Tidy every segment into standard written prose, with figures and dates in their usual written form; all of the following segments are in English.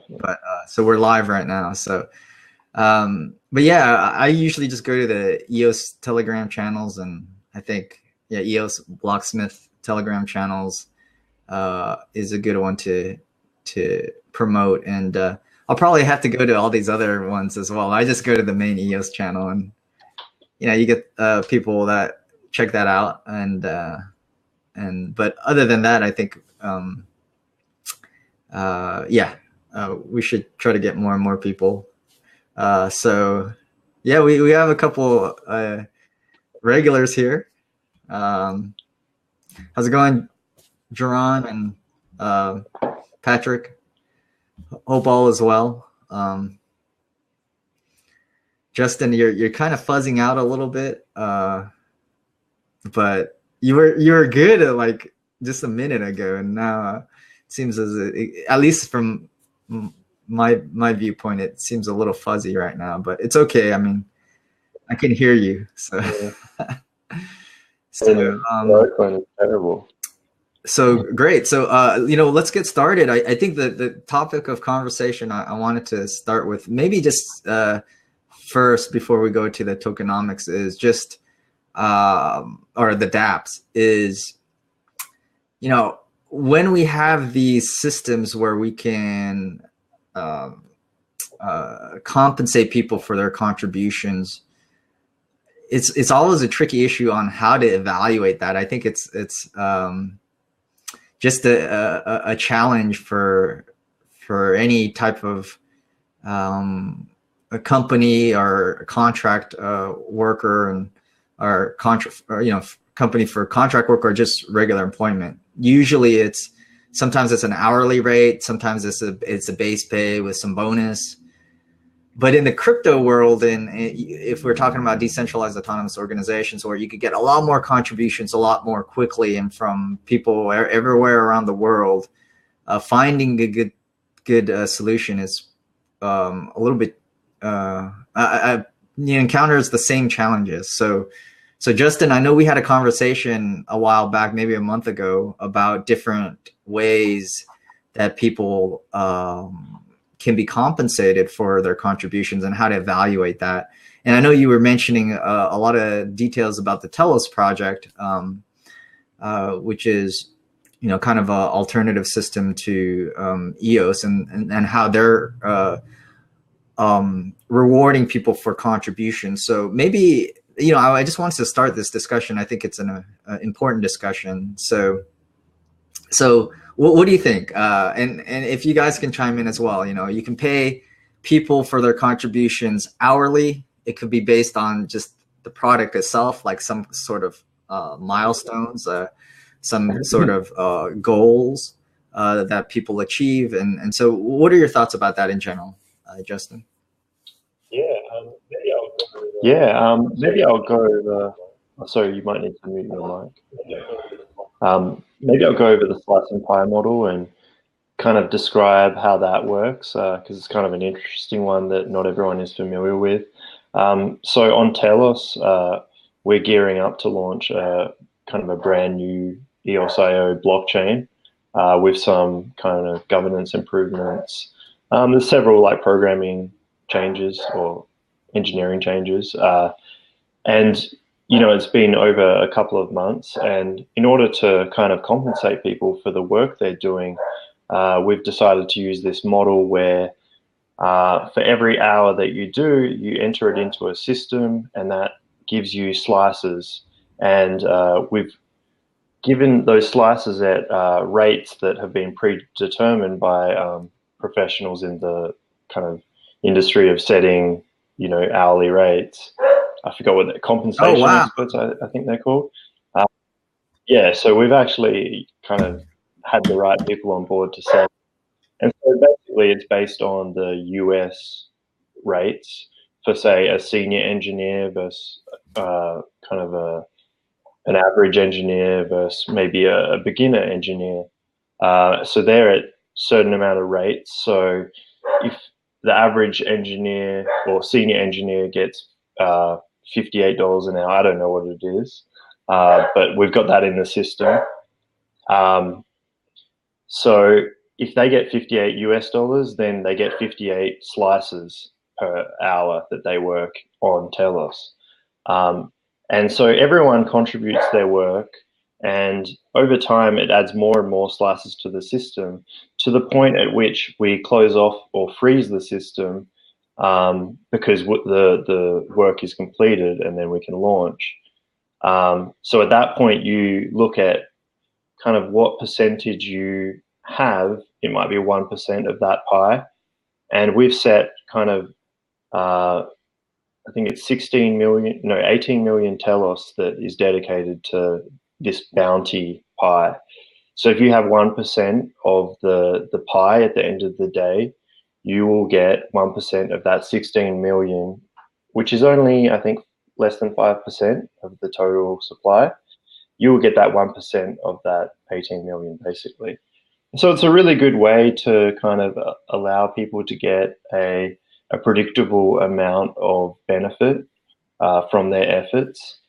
But so we're live right now. So, but yeah, I usually just go to the EOS Telegram channels, and I think yeah, EOS Blocksmith Telegram channels is a good one to promote. And I'll probably have to go to all these other ones as well. I just go to the main EOS channel, and you get people that check that out, and but other than that, I think yeah, we should try to get more and more people. So yeah, we have a couple regulars here. How's it going, Jerron and Patrick? Hope all is well. Justin, you're kind of fuzzing out a little bit, but you were good at like just a minute ago, and now it seems at least from my viewpoint, it seems a little fuzzy right now. But it's okay. I mean, I can hear you, so. Yeah. So, is terrible. So great. So, let's get started. I think the topic of conversation I wanted to start with, maybe just first before we go to the tokenomics, is just, or the DApps, is, when we have these systems where we can compensate people for their contributions, it's always a tricky issue on how to evaluate that. I think it's just a challenge for any type of a company or a contract worker, and or company for contract work or just regular employment. Usually sometimes it's an hourly rate, sometimes it's a base pay with some bonus. But in the crypto world, and if we're talking about decentralized autonomous organizations, where you could get a lot more contributions a lot more quickly, and from people everywhere around the world, finding a good solution is a little bit encounters the same challenges. So Justin, I know we had a conversation a while back, maybe a month ago, about different ways that people can be compensated for their contributions and how to evaluate that. And I know you were mentioning a lot of details about the Telos project, which is, kind of an alternative system to EOS, and how they're rewarding people for contributions. So maybe, I just wanted to start this discussion. I think it's an important discussion. So what do you think? And if you guys can chime in as well, you can pay people for their contributions hourly. It could be based on just the product itself, like some sort of milestones, some sort of goals that people achieve. And so what are your thoughts about that in general, Justin? Maybe I'll go over. Sorry, you might need to mute your mic. Maybe I'll go over the slice and pie model and kind of describe how that works, because it's kind of an interesting one that not everyone is familiar with. So on Telos, we're gearing up to launch kind of a brand new EOS.io blockchain with some kind of governance improvements. There's several like programming changes or engineering changes, and it's been over a couple of months, and in order to kind of compensate people for the work they're doing, we've decided to use this model where for every hour that you do, you enter it into a system, and that gives you slices. And we've given those slices at rates that have been predetermined by professionals in the kind of industry of setting, hourly rates. I forgot what the compensation experts, I think they're called. So we've actually kind of had the right people on board to say. And so basically it's based on the US rates for, say, a senior engineer versus kind of an average engineer versus maybe a beginner engineer. So they're at certain amount of rates. So if the average engineer or senior engineer gets $58 an hour, I don't know what it is, but we've got that in the system. So if they get 58 US dollars, then they get 58 slices per hour that they work on Telos. And so everyone contributes their work, and over time it adds more and more slices to the system, to the point at which we close off or freeze the system, because the work is completed, and then we can launch. So at that point, you look at kind of what percentage you have. It might be 1% of that pie, and we've set kind of I think it's 18 million telos that is dedicated to this bounty pie. So if you have 1% of the pie at the end of the day, you will get 1% of that 16 million, which is only, I think, less than 5% of the total supply. You will get that 1% of that 18 million, basically. So it's a really good way to kind of allow people to get a predictable amount of benefit from their efforts.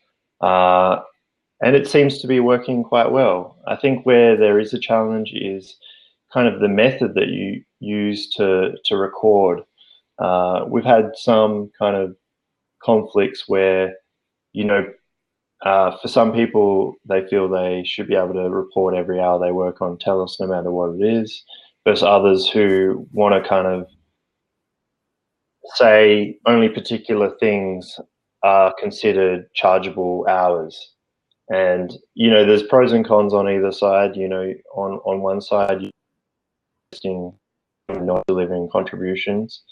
And it seems to be working quite well. I think where there is a challenge is kind of the method that you use to record. We've had some kind of conflicts where, for some people, they feel they should be able to report every hour they work on Telos, no matter what it is, versus others who want to kind of say only particular things are considered chargeable hours. And, there's pros and cons on either side. On one side, you're not delivering contributions.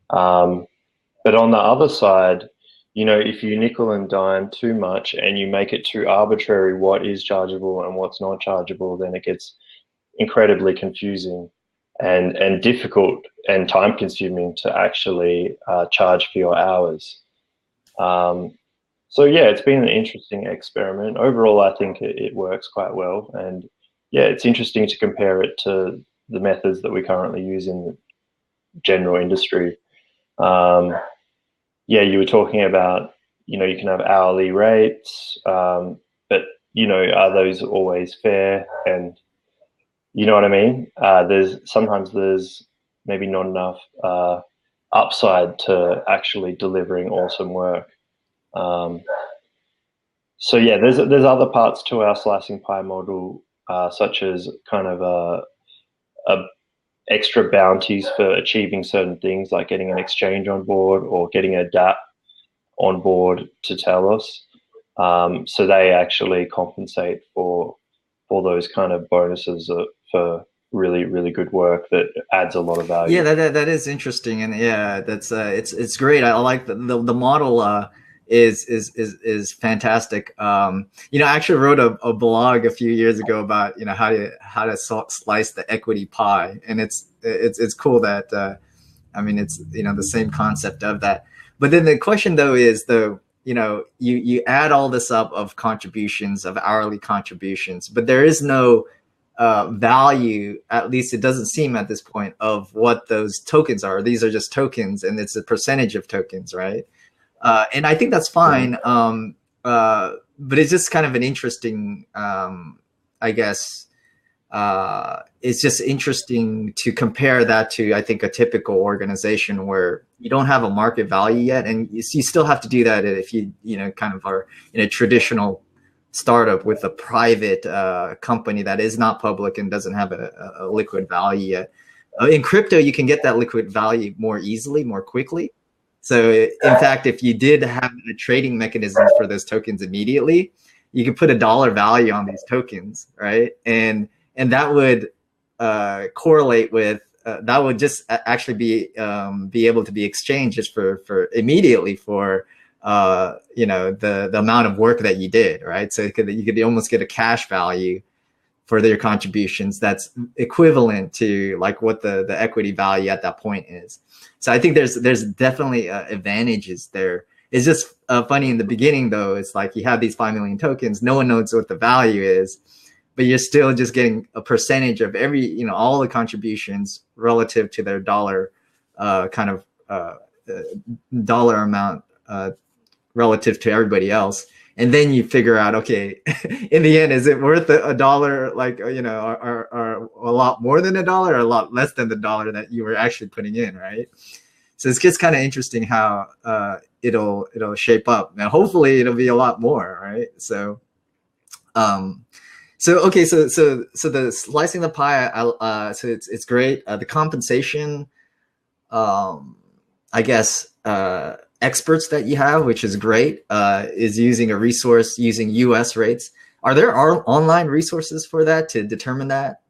But on the other side, if you nickel and dime too much and you make it too arbitrary what is chargeable and what's not chargeable, then it gets incredibly confusing and difficult and time consuming to actually charge for your hours. So yeah, it's been an interesting experiment. Overall, I think it works quite well. And yeah, it's interesting to compare it to the methods that we currently use in the general industry. Yeah, you were talking about, you can have hourly rates, but, are those always fair? And you know what I mean? Sometimes there's maybe not enough upside to actually delivering awesome work. So yeah, there's other parts to our slicing pie model, such as kind of extra bounties for achieving certain things, like getting an exchange on board or getting a DAP on board to Telos. So they actually compensate for those kind of bonuses for really, really good work that adds a lot of value. Yeah, that is interesting, and yeah, that's it's great. I like the model. Is fantastic. I actually wrote a blog a few years ago about how to slice the equity pie, and it's cool that it's the same concept of that. But then the question though is you add all this up of contributions, of hourly contributions, but there is no value, at least it doesn't seem at this point, of what those tokens are. These are just tokens, and it's a percentage of tokens, right? And I think that's fine. But it's just kind of an interesting, I guess, it's just interesting to compare that to, I think, a typical organization where you don't have a market value yet. And you still have to do that if you, kind of are in a traditional startup with a private company that is not public and doesn't have a liquid value yet. In crypto, you can get that liquid value more easily, more quickly. So in fact, if you did have a trading mechanism for those tokens immediately, you could put a dollar value on these tokens, right? And that would correlate with that would just actually be able to be exchanged just for immediately for the amount of work that you did, right? So you could almost get a cash value for their contributions that's equivalent to like what the equity value at that point is. So I think there's definitely advantages there. It's just funny in the beginning though. It's like you have these 5 million tokens, no one knows what the value is, but you're still just getting a percentage of every, all the contributions relative to their dollar dollar amount relative to everybody else. and then you figure out, okay, in the end, is it worth a dollar, like, you know, or a lot more than a dollar, or a lot less than the dollar that you were actually putting in, right? So it's just kind of interesting how it'll shape up. Now, hopefully, it'll be a lot more, right? So, okay, so the slicing the pie, so it's great. The compensation, I guess, experts that you have, which is great, is using a resource using US rates. Are there online resources for that to determine that?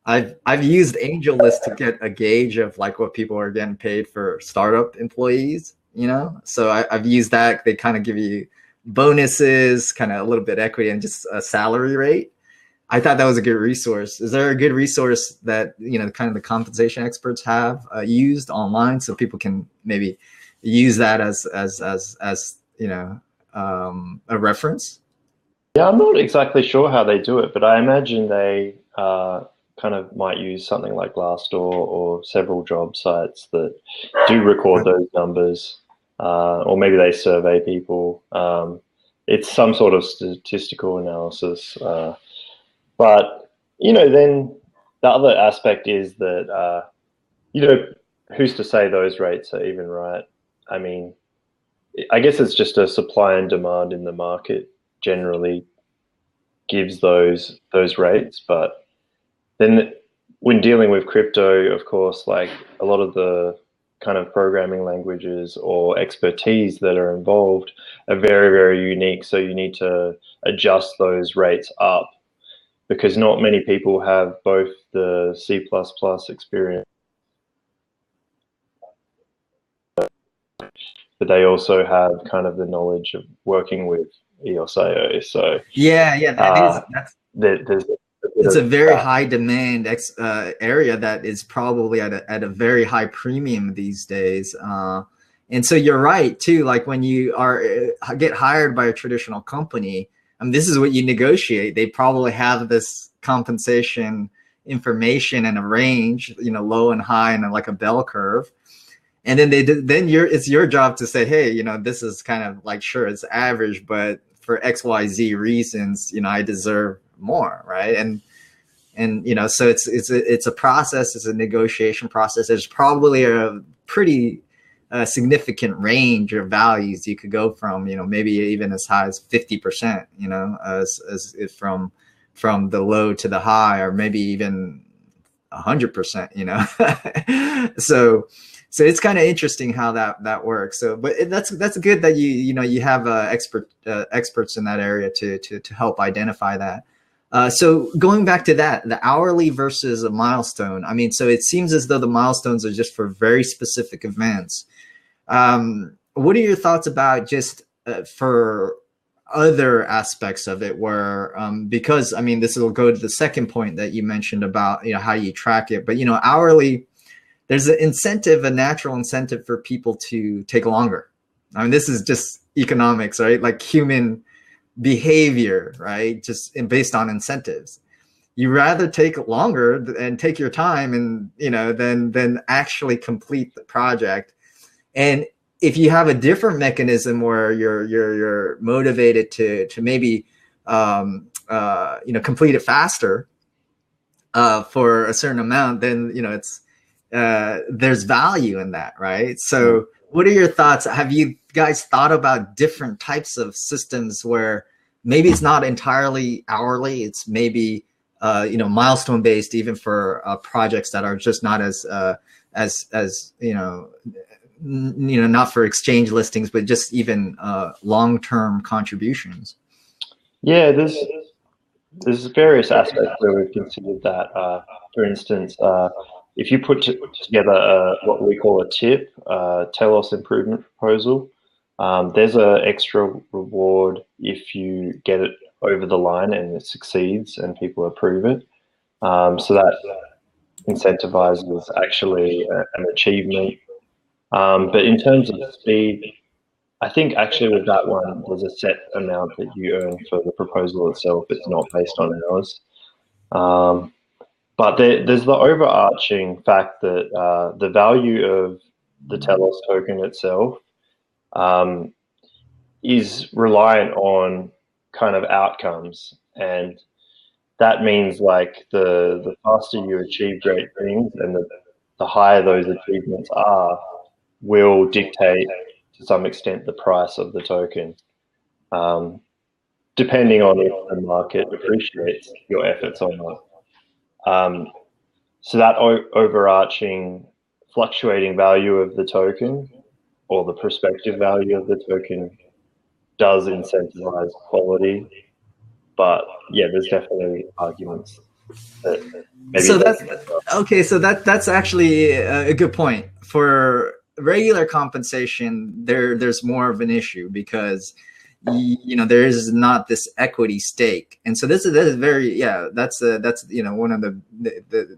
I've used AngelList to get a gauge of like what people are getting paid for startup employees, you know? So I've used that. They kind of give you bonuses, kind of a little bit equity, and just a salary rate. I thought that was a good resource. Is there a good resource that, you know, kind of the compensation experts have used online, so people can maybe use that as you know, a reference? Yeah, I'm not exactly sure how they do it, but I imagine they kind of might use something like Glassdoor or several job sites that do record those numbers, or maybe they survey people. It's some sort of statistical analysis. But, you know, then the other aspect is that, you know, who's to say those rates are even right? I mean, I guess it's just a supply and demand in the market generally gives those rates. But then when dealing with crypto, of course, like a lot of the kind of programming languages or expertise that are involved are very, very unique. So you need to adjust those rates up, because not many people have both the C++ experience, but they also have kind of the knowledge of working with EOS IO. So Yeah, there's it's a very high demand area that is probably at a very high premium these days. And so you're right too. Like when you get hired by a traditional company, this is what you negotiate. They probably have this compensation information and a range, you know, low and high, and like a bell curve. And then it's your job to say, hey, you know, this is kind of like, sure, it's average, but for XYZ reasons, you know, I deserve more, right? And you know, so it's a process, it's a negotiation process. There's probably a pretty significant range of values you could go from, you know, maybe even as high as 50%, you know, as from the low to the high, or maybe even 100%, you know. so it's kind of interesting how that works. So, but that's good that you know you have experts in that area to help identify that. So going back to that, the hourly versus a milestone. I mean, so it seems as though the milestones are just for very specific events. What are your thoughts about just for other aspects of it, where because I mean, this will go to the second point that you mentioned about, you know, how you track it, but you know, hourly, there's an incentive, a natural incentive for people to take longer. I mean, this is just economics, right? Like human behavior, right? Just based on incentives. You rather take longer and take your time, and you know, than actually complete the project. And if you have a different mechanism where you're motivated to maybe you know, complete it faster for a certain amount, then you know, it's there's value in that, right? So what are your thoughts? Have you guys thought about different types of systems where maybe it's not entirely hourly, it's maybe you know, milestone based, even for projects that are just not as you know, not for exchange listings, but just even long-term contributions? Yeah, there's various aspects where we've considered that. For instance, if you put together what we call a TIP, Telos Improvement Proposal, there's an extra reward if you get it over the line and it succeeds and people approve it. So that incentivizes actually an achievement. But in terms of speed, I think actually with that one, there's a set amount that you earn for the proposal itself. It's not based on hours. But there's the overarching fact that the value of the Telos token itself, is reliant on kind of outcomes, and that means like the faster you achieve great things and the higher those achievements are, will dictate to some extent the price of the token, depending on if the market appreciates your efforts or not. So that overarching fluctuating value of the token, or the prospective value of the token, does incentivize quality. But yeah, there's definitely arguments that maybe. So that's okay. So that's actually a good point. For regular compensation, there's more of an issue because there is not this equity stake, and so this is very that's one of the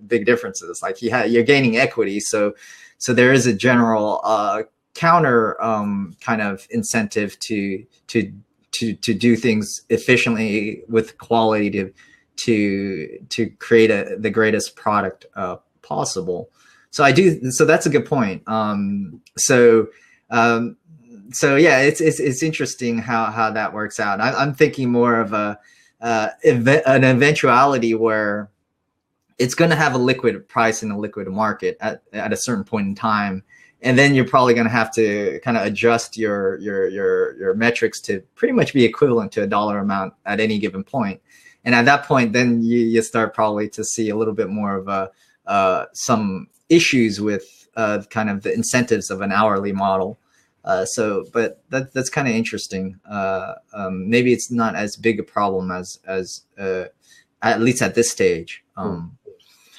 big differences. Like you're gaining equity, so there is a general counter kind of incentive to do things efficiently with quality to create the greatest product possible. So that's a good point. So yeah, it's interesting how that works out. I'm thinking more of an eventuality where it's going to have a liquid price in a liquid market at a certain point in time. And then you're probably going to have to kind of adjust your metrics to pretty much be equivalent to a dollar amount at any given point. And at that point, then you start probably to see a little bit more of some issues with kind of the incentives of an hourly model. But that's kind of interesting. Maybe it's not as big a problem as at least at this stage.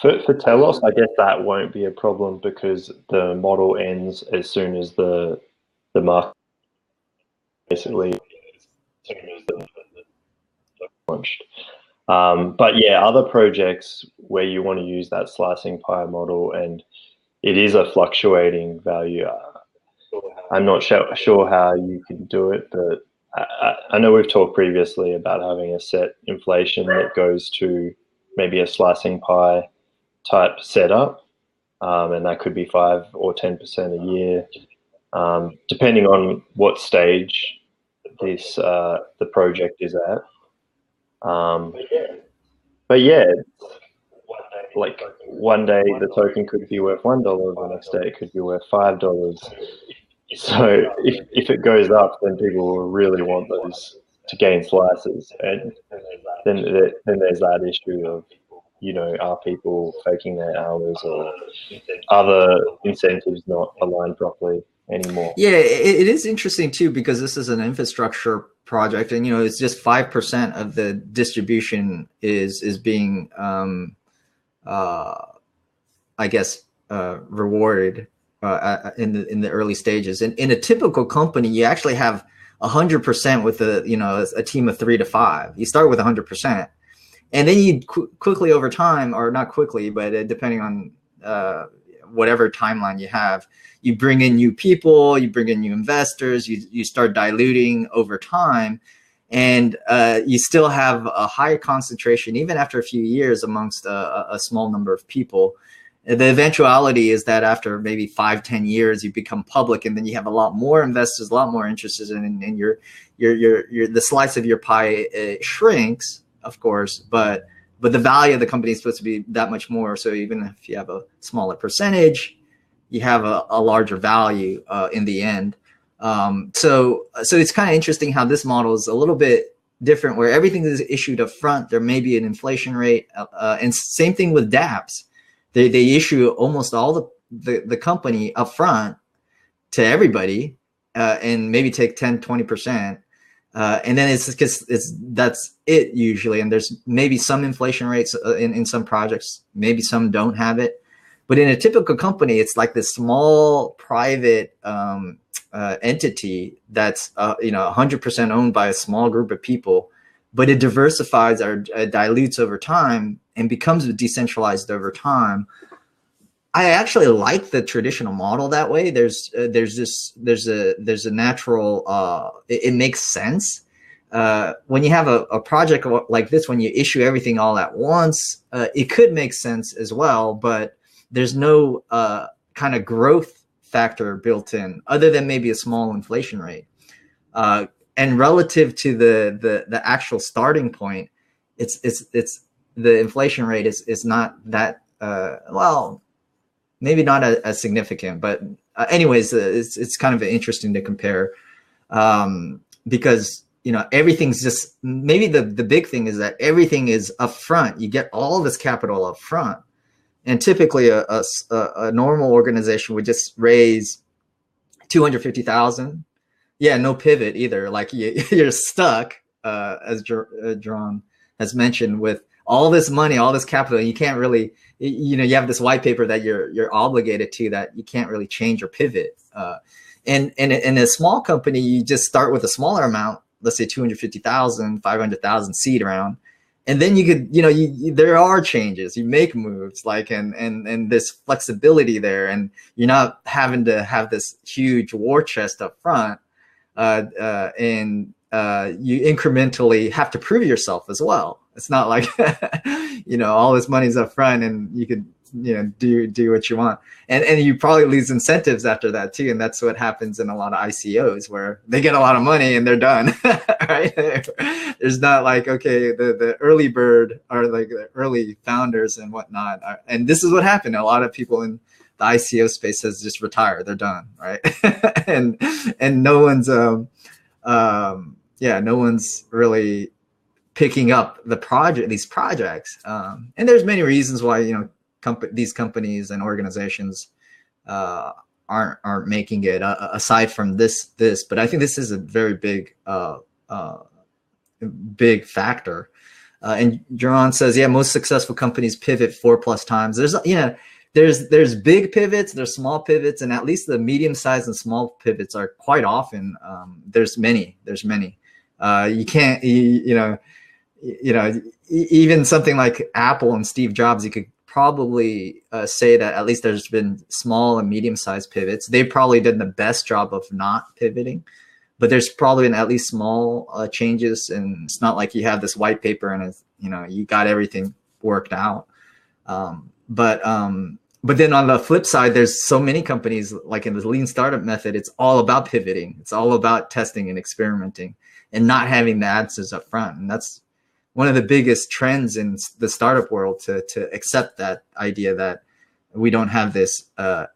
For Telos, I guess that won't be a problem because the model ends as soon as the market basically launched. But yeah, other projects where you want to use that slicing pie model and it is a fluctuating value, I'm not sure how you can do it, but I know we've talked previously about having a set inflation that goes to maybe a slicing pie type setup, and that could be 5 or 10% a year, depending on what stage the project is at. But yeah, like one day the token could be worth $1, the next day it could be worth $5. So if it goes up, then people will really want those to gain slices, and then there's that issue of, are people faking their hours or other incentives not aligned properly anymore? Yeah, it is interesting too, because this is an infrastructure project, and it's just 5% of the distribution is being I guess rewarded in the early stages. And in a typical company, you actually have 100% with a team of 3 to 5. You start with 100%. And then you quickly over time, or not quickly, but depending on whatever timeline you have, you bring in new people, you bring in new investors, you start diluting over time, and you still have a higher concentration, even after a few years, amongst a small number of people. The eventuality is that after maybe 5-10 years, you become public, and then you have a lot more investors, a lot more interested in, and the slice of your pie shrinks, of course, but the value of the company is supposed to be that much more. So even if you have a smaller percentage, you have a larger value in the end. So it's kind of interesting how this model is a little bit different, where everything is issued up front. There may be an inflation rate, and same thing with DApps. They issue almost all the company up front to everybody, and maybe take 10-20%. And then that's it usually. And there's maybe some inflation rates in some projects, maybe some don't have it. But in a typical company, it's like this small private entity that's 100% owned by a small group of people, but it diversifies or dilutes over time and becomes decentralized over time. I actually like the traditional model that way. There's a natural, it makes sense. When you have a project like this, when you issue everything all at once, it could make sense as well, but there's no kind of growth factor built in, other than maybe a small inflation rate. and relative to the actual starting point, it's the inflation rate is not that well, maybe not as significant, but anyways, it's kind of interesting to compare, because everything's just, maybe the big thing is that everything is upfront. You get all this capital upfront, and typically a normal organization would just raise 250,000. Yeah, no pivot either. Like you're stuck, as Jerome has mentioned, with all this money, all this capital. You can't really, you have this white paper that you're obligated to, that you can't really change or pivot. And in a small company, you just start with a smaller amount, let's say 250,000, 500,000 seed round. And then you could, there are changes, you make moves, like, and this flexibility there, and you're not having to have this huge war chest up front. And you incrementally have to prove yourself as well. It's not like, all this money's up front and you could, do what you want. And you probably lose incentives after that too. And that's what happens in a lot of ICOs, where they get a lot of money and they're done, right? There's not like, okay, the early bird, or like the early founders and whatnot. And this is what happened. A lot of people in the ICO space has just retired. They're done, right? and no one's, no one's really picking up these projects. And there's many reasons why, these companies and organizations aren't making it, aside from this. But I think this is a very big factor. And Jerron says, yeah, most successful companies pivot 4+ times. There's big pivots, there's small pivots, and at least the medium sized and small pivots are quite often. There's many. You can't, even something like Apple and Steve Jobs, you could probably say that at least there's been small and medium sized pivots. They probably did the best job of not pivoting, but there's probably been at least small changes. And it's not like you have this white paper and it's, you got everything worked out. But then on the flip side, there's so many companies, like in the lean startup method, it's all about pivoting. It's all about testing and experimenting and not having the answers up front. And that's one of the biggest trends in the startup world, to accept that idea that we don't have this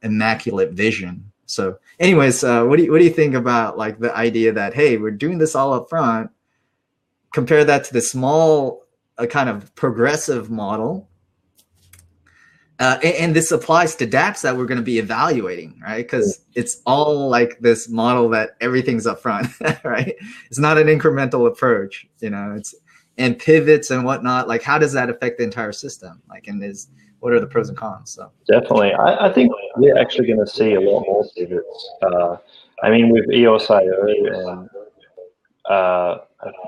immaculate vision. So anyways, what do you think about like the idea that, hey, we're doing this all up front? Compare that to the small kind of progressive model. And this applies to DApps that we're going to be evaluating, right? Because it's all like this model that everything's up front, right? It's not an incremental approach, and pivots and whatnot. Like, how does that affect the entire system? Like, what are the pros and cons? So definitely, I think we're actually going to see a lot more pivots. With EOS.io and I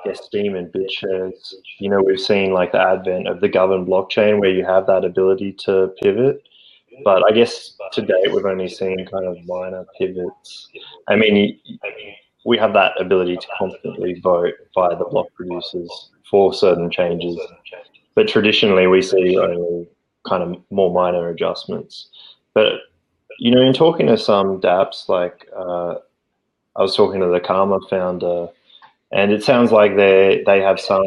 guess Steam and BitShares, we've seen like the advent of the governed blockchain where you have that ability to pivot. But I guess to date, we've only seen kind of minor pivots. We have that ability to constantly vote via the block producers for certain changes. But traditionally, we see only kind of more minor adjustments. But, in talking to some dApps, like I was talking to the Karma founder, and it sounds like they have some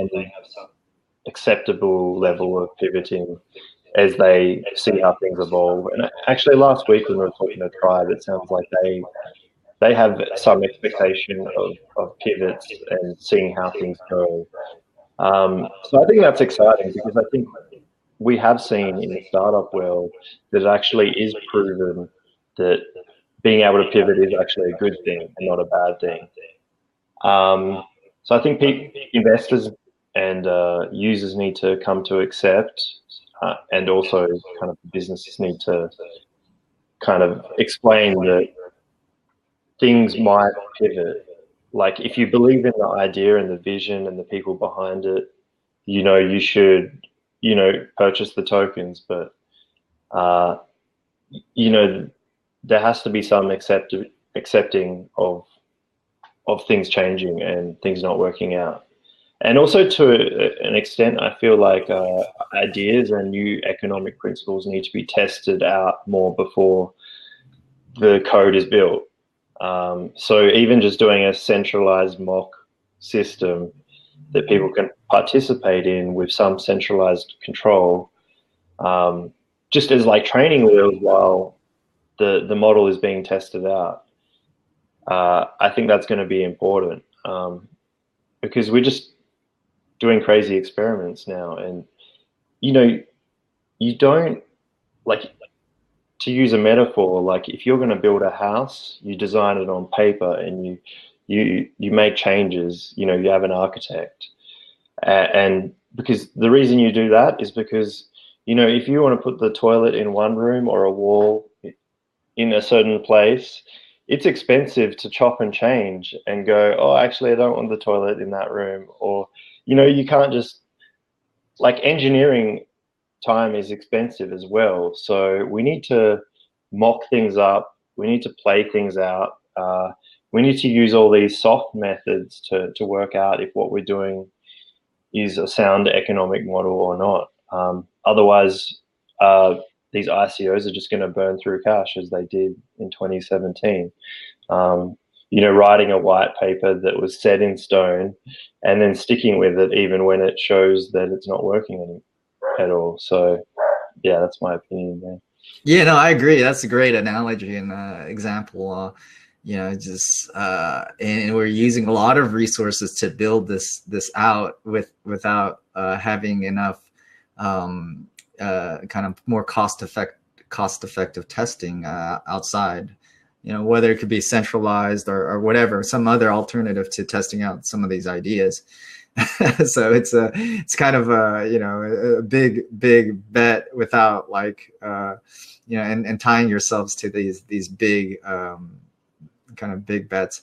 acceptable level of pivoting as they see how things evolve. And actually, last week when we were talking to Tribe, it sounds like they have some expectation of pivots and seeing how things go. So I think that's exciting, because I think we have seen in the startup world that it actually is proven that being able to pivot is actually a good thing and not a bad thing. So I think investors and users need to come to accept, and also kind of businesses need to kind of explain that things might pivot. Like, if you believe in the idea and the vision and the people behind it, you should, purchase the tokens. But, there has to be some accepting of things changing and things not working out. And also, to an extent, I feel like ideas and new economic principles need to be tested out more before the code is built. So even just doing a centralized mock system that people can participate in with some centralized control, just as like training wheels while the model is being tested out. I think that's going to be important, because we're just doing crazy experiments now. And, you know, you don't, like, to use a metaphor, like if you're going to build a house, you design it on paper and you make changes, you know, you have an architect. And because the reason you do that is because, you know, if you want to put the toilet in one room or a wall in a certain place, it's expensive to chop and change and go, oh, actually, I don't want the toilet in that room. Or, you know, you can't just, like, engineering time is expensive as well. So we need to mock things up. We need to play things out. We need to use all these soft methods to work out if what we're doing is a sound economic model or not. Otherwise, these ICOs are just going to burn through cash as they did in 2017. You know, writing a white paper that was set in stone and then sticking with it even when it shows that it's not working at all. So, yeah, that's my opinion there. Yeah, no, I agree. That's a great analogy and example. You know, just and we're using a lot of resources to build this out without having enough kind of more cost effective testing outside. You know, whether it could be centralized or whatever, some other alternative to testing out some of these ideas. So it's kind of a big bet without, like, you know, and tying yourselves to these big kind of big bets.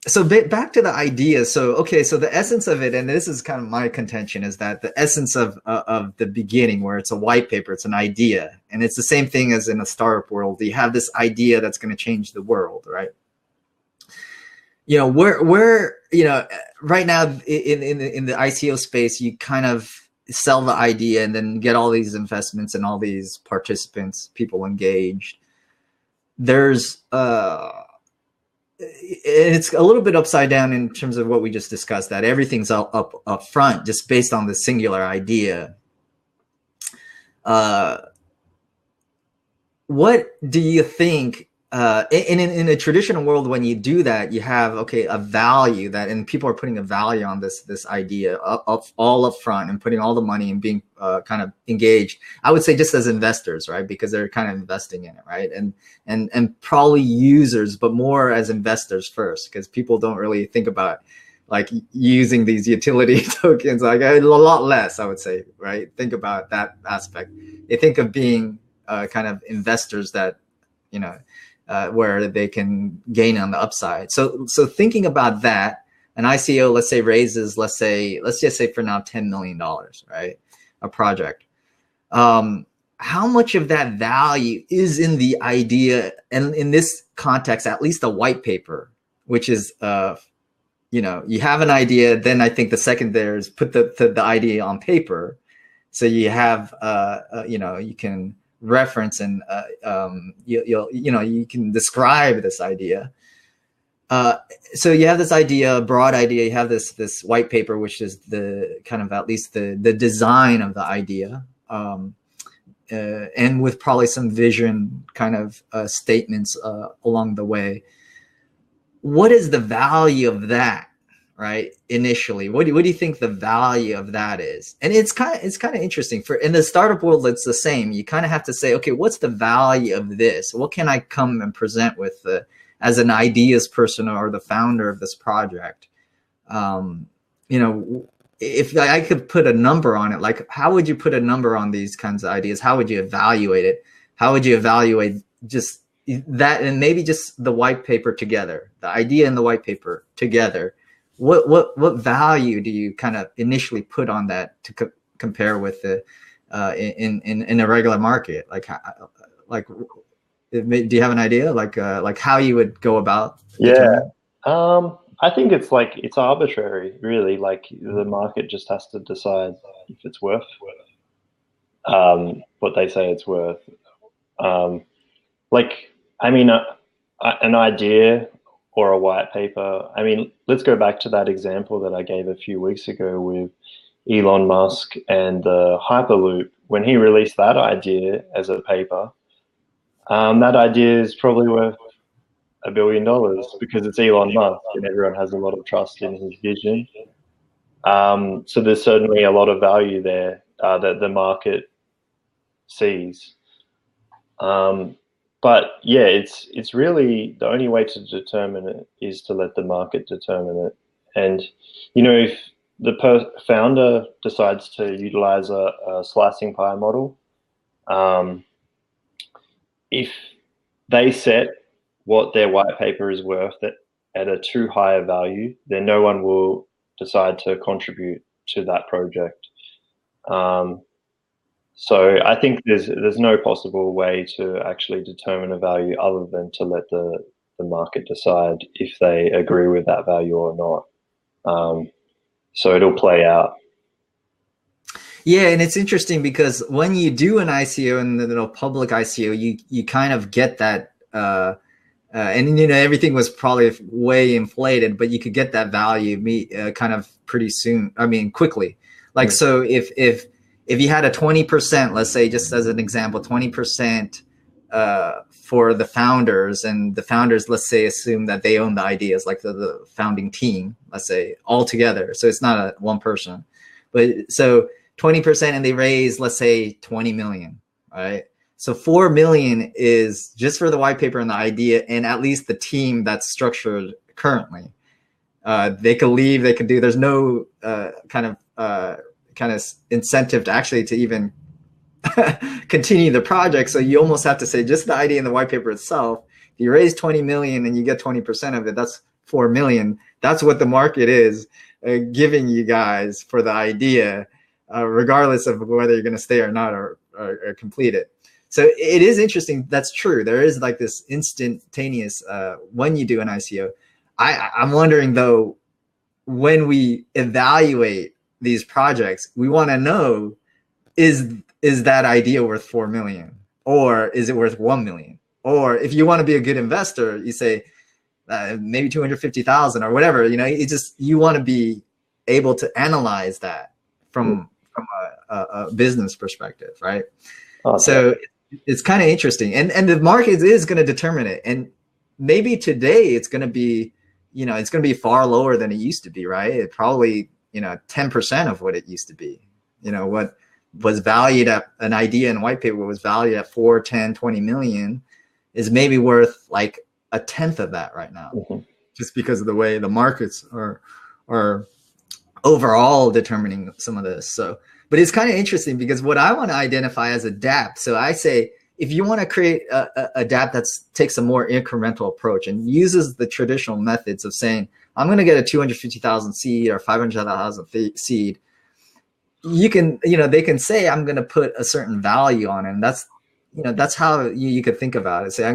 So back to the idea. So, okay, so the essence of it, and this is kind of my contention, is that the essence of the beginning, where it's a white paper, it's an idea, and it's the same thing as in a startup world. You have this idea that's going to change the world, right? You know, where you know, right now in the ICO space, you kind of sell the idea and then get all these investments and all these participants, people engaged. There's it's a little bit upside down in terms of what we just discussed, that everything's up front just based on the singular idea. What do you think, in a traditional world, when you do that, you have, okay, a value that, and people are putting a value on this idea all up front and putting all the money and being kind of engaged, I would say, just as investors, right? Because they're kind of investing in it, right? And probably users, but more as investors first, because people don't really think about, like, using these utility tokens, like, a lot less, I would say, right? Think about that aspect. They think of being kind of investors that, you know, where they can gain on the upside. So thinking about that, an ICO, let's say, raises, let's just say for now, $10 million, right? A project. How much of that value is in the idea? And in this context, at least a white paper, which is, you know, you have an idea. Then I think the second there is put the idea on paper. So you have, you know, you can reference and you can describe this idea. So you have this idea, broad idea. You have this white paper, which is the kind of, at least the design of the idea, and with probably some vision kind of statements along the way. What is the value of that, right? Initially, what do you think the value of that is? And it's kind of interesting. For in the startup world, it's the same. You kind of have to say, okay, what's the value of this? What can I come and present with as an ideas person or the founder of this project? You know, if I could put a number on it, like, how would you put a number on these kinds of ideas? How would you evaluate it? How would you evaluate just that, and maybe just the white paper together, the idea and the white paper together? What value do you kind of initially put on that to compare with the in a regular market? Like, do you have an idea, like how you would go about? Yeah, I think it's arbitrary, really. Like, the market just has to decide if it's worth what they say it's worth. Like, I mean, an idea or a white paper. I mean, let's go back to that example that I gave a few weeks ago with Elon Musk and the Hyperloop. When he released that idea as a paper, that idea is probably worth $1 billion because it's Elon Musk and everyone has a lot of trust in his vision. So there's certainly a lot of value there that the market sees. But yeah, it's really the only way to determine it is to let the market determine it. And, you know, if the founder decides to utilize a slicing pie model, if they set what their white paper is worth at a too high a value, then no one will decide to contribute to that project. So I think there's no possible way to actually determine a value other than to let the market decide if they agree with that value or not. So it'll play out. Yeah, and it's interesting because when you do an ICO and the public ICO, you kind of get that, and you know everything was probably way inflated, but you could get that value kind of pretty soon. I mean, quickly. Like so, if you had a 20%, let's say, just as an example, 20% for the founders, and the founders, let's say, assume that they own the ideas, like the founding team, let's say, all together. So it's not a one person, but so 20%, and they raise, let's say, 20 million, right? So 4 million is just for the white paper and the idea, and at least the team that's structured currently. They could leave, they could do. There's no kind of incentive to actually to even continue the project. So you almost have to say just the idea in the white paper itself. If you raise 20 million and you get 20% of it, that's 4 million. That's what the market is giving you guys for the idea, regardless of whether you're going to stay or not or complete it. So it is interesting. That's true. There is like this instantaneous when you do an ICO. I'm wondering though, when we evaluate these projects, we want to know, is that idea worth 4 million, or is it worth 1 million? Or if you want to be a good investor, you say maybe 250,000 or whatever. You know, you want to be able to analyze that from a business perspective, right? Okay. So it's kind of interesting, and the market is going to determine it. And maybe today it's going to be, you know, it's going to be far lower than it used to be, right? It probably, you know, 10% of what it used to be. You know, what was valued at an idea in white paper was valued at 4, 10, 20 million is maybe worth like a tenth of that right now, just because of the way the markets are overall determining some of this. So, but it's kind of interesting because what I want to identify as a DApp. So I say, if you want to create a DApp that takes a more incremental approach and uses the traditional methods of saying, I'm going to get a 250,000 seed or 500,000 seed, you can, you know, they can say, I'm going to put a certain value on it. And that's, you know, that's how you could think about it. Say,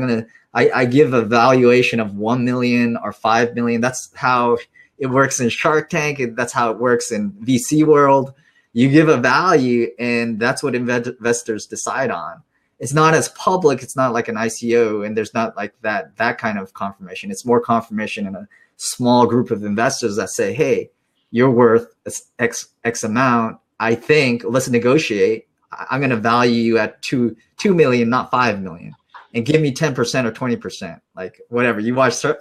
I give a valuation of 1 million or 5 million. That's how it works in Shark Tank. That's how it works in VC world. You give a value, and that's what investors decide on. It's not as public. It's not like an ICO, and there's not like that kind of confirmation. It's more confirmation in a small group of investors that say, hey, you're worth X amount. I think let's negotiate. I'm going to value you at 2 million, not 5 million, and give me 10% or 20%, like whatever.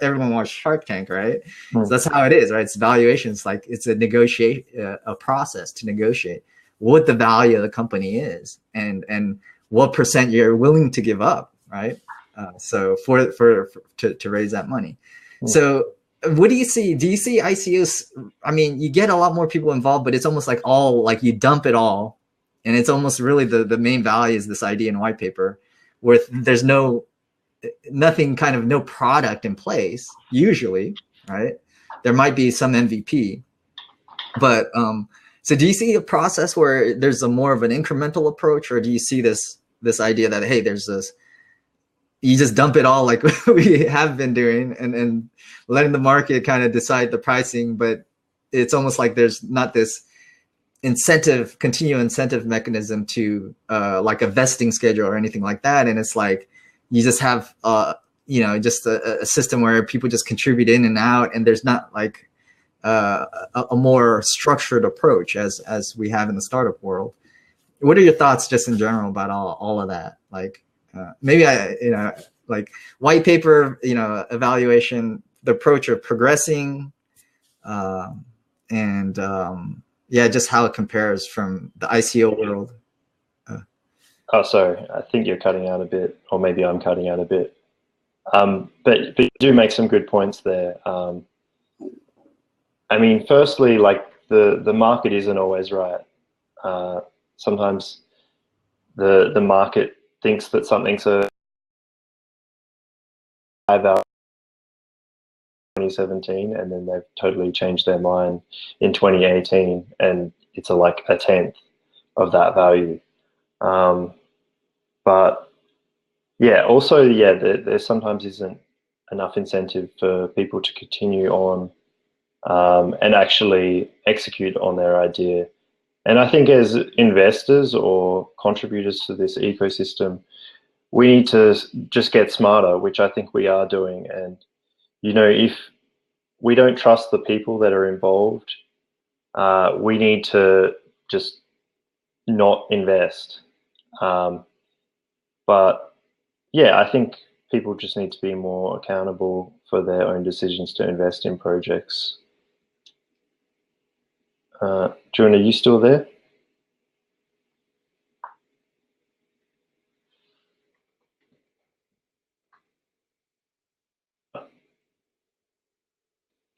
Everyone watched Shark Tank, right? So that's how it is, right? It's valuations. Like it's a process to negotiate what the value of the company is, and what percent you're willing to give up, right? So to raise that money. So what do you see? Do you see ICOs? I mean, you get a lot more people involved, but it's almost like you dump it all, and it's almost really the main value is this idea in white paper, where there's nothing, kind of no product in place usually, right? There might be some MVP, but so do you see a process where there's a more of an incremental approach, or do you see this idea that, hey, there's this, you just dump it all like we have been doing, and letting the market kind of decide the pricing, but it's almost like there's not this continual incentive mechanism to like a vesting schedule or anything like that. And it's like, you just have, you know, just a system where people just contribute in and out, and there's not like a more structured approach as we have in the startup world. What are your thoughts just in general about all of that? Like maybe you know, like white paper, you know, evaluation, the approach of progressing, and yeah, just how it compares from the ICO world. Oh, sorry, I think you're cutting out a bit, or maybe I'm cutting out a bit. But you do make some good points there. I mean, firstly, like the market isn't always right. Sometimes the market thinks that something's a high value in 2017, and then they've totally changed their mind in 2018, and it's like a tenth of that value. But yeah, also, yeah, there sometimes isn't enough incentive for people to continue on and actually execute on their idea. And I think as investors or contributors to this ecosystem, we need to just get smarter, which I think we are doing. And, you know, if we don't trust the people that are involved, we need to just not invest. But yeah, I think people just need to be more accountable for their own decisions to invest in projects. June, are you still there?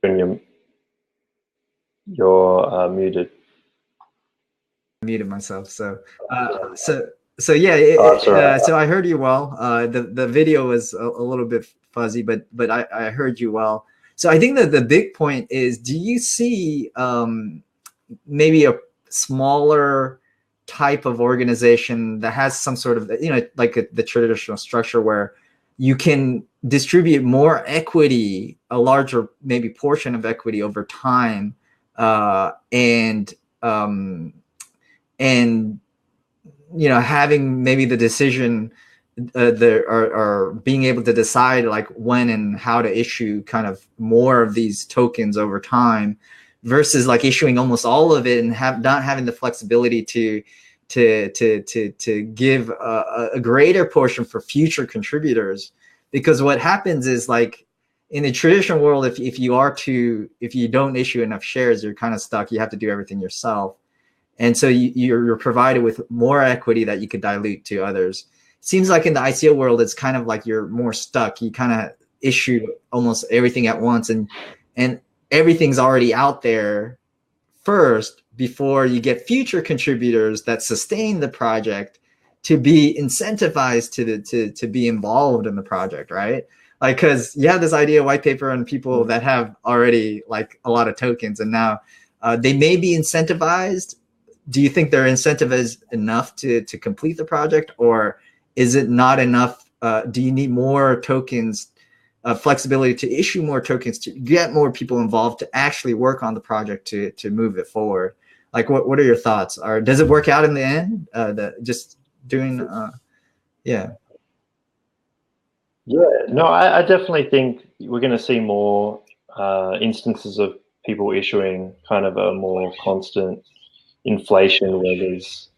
June, you're muted. Muted myself. So so yeah, so I heard you well. The video was a little bit fuzzy, but I heard you well. So I think that the big point is, do you see maybe a smaller type of organization that has some sort of, you know, like the traditional structure where you can distribute more equity, a larger maybe portion of equity over time, and you know, having maybe the decision or being able to decide like when and how to issue kind of more of these tokens over time, versus like issuing almost all of it and not having the flexibility to give a greater portion for future contributors. Because what happens is, like in the traditional world, if you don't issue enough shares, you're kind of stuck. You have to do everything yourself. And so you're provided with more equity that you could dilute to others. It seems like in the ICO world, it's kind of like you're more stuck. You kind of issue almost everything at once, and everything's already out there first before you get future contributors that sustain the project to be incentivized to be involved in the project, right? Like, because you have this idea white paper and people that have already like a lot of tokens, and now they may be incentivized. Do you think they're incentivized enough to complete the project, or is it not enough? Do you need more tokens, flexibility to issue more tokens to get more people involved to actually work on the project to move it forward? Like, what are your thoughts? Or does it work out in the end? Just doing, yeah. Yeah, no, I definitely think we're going to see more instances of people issuing kind of a more constant inflation where there's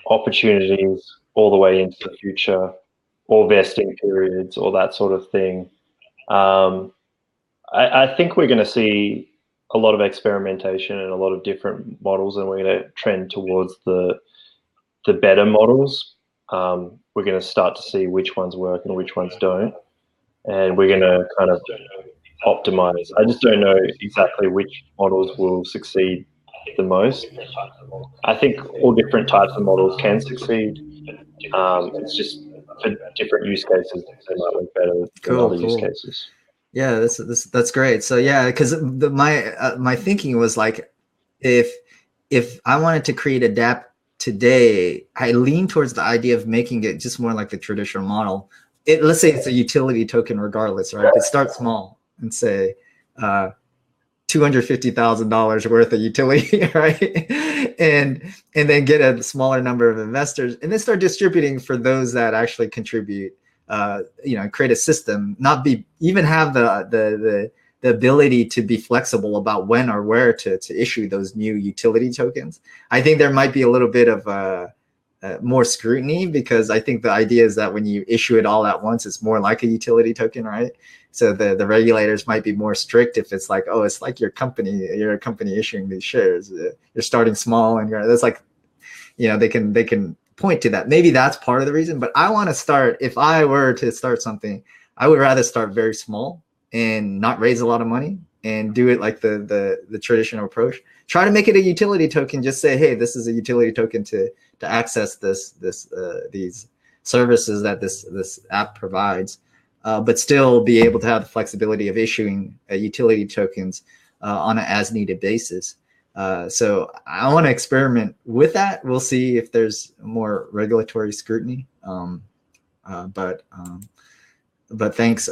opportunities all the way into the future, or vesting periods, or that sort of thing. I think we're going to see a lot of experimentation and a lot of different models, and we're going to trend towards the better models. We're going to start to see which ones work and which ones don't, and we're going to kind of optimize. I just don't know exactly which models will succeed the most. I think all different types of models can succeed. It's just for different use cases, they might work better than other use cases. Yeah, that's great. So yeah, because my thinking was like, if I wanted to create a DApp today, I lean towards the idea of making it just more like the traditional model. Let's say it's a utility token regardless, right? It starts small and say $250,000 worth of utility, right? And then get a smaller number of investors, and then start distributing for those that actually contribute create a system, not be even have the ability to be flexible about when or where to issue those new utility tokens. I think there might be a little bit of more scrutiny, because I think the idea is that when you issue it all at once, it's more like a utility token, right? So the regulators might be more strict if it's like, oh, it's like you're a company issuing these shares. You're starting small, and that's like, they can point to that. Maybe that's part of the reason. But I want to start. If I were to start something, I would rather start very small and not raise a lot of money and do it like the traditional approach. Try to make it a utility token. Just say, hey, this is a utility token to access these services that this app provides, but still be able to have the flexibility of issuing utility tokens on an as needed basis. So I want to experiment with that. We'll see if there's more regulatory scrutiny. But thanks.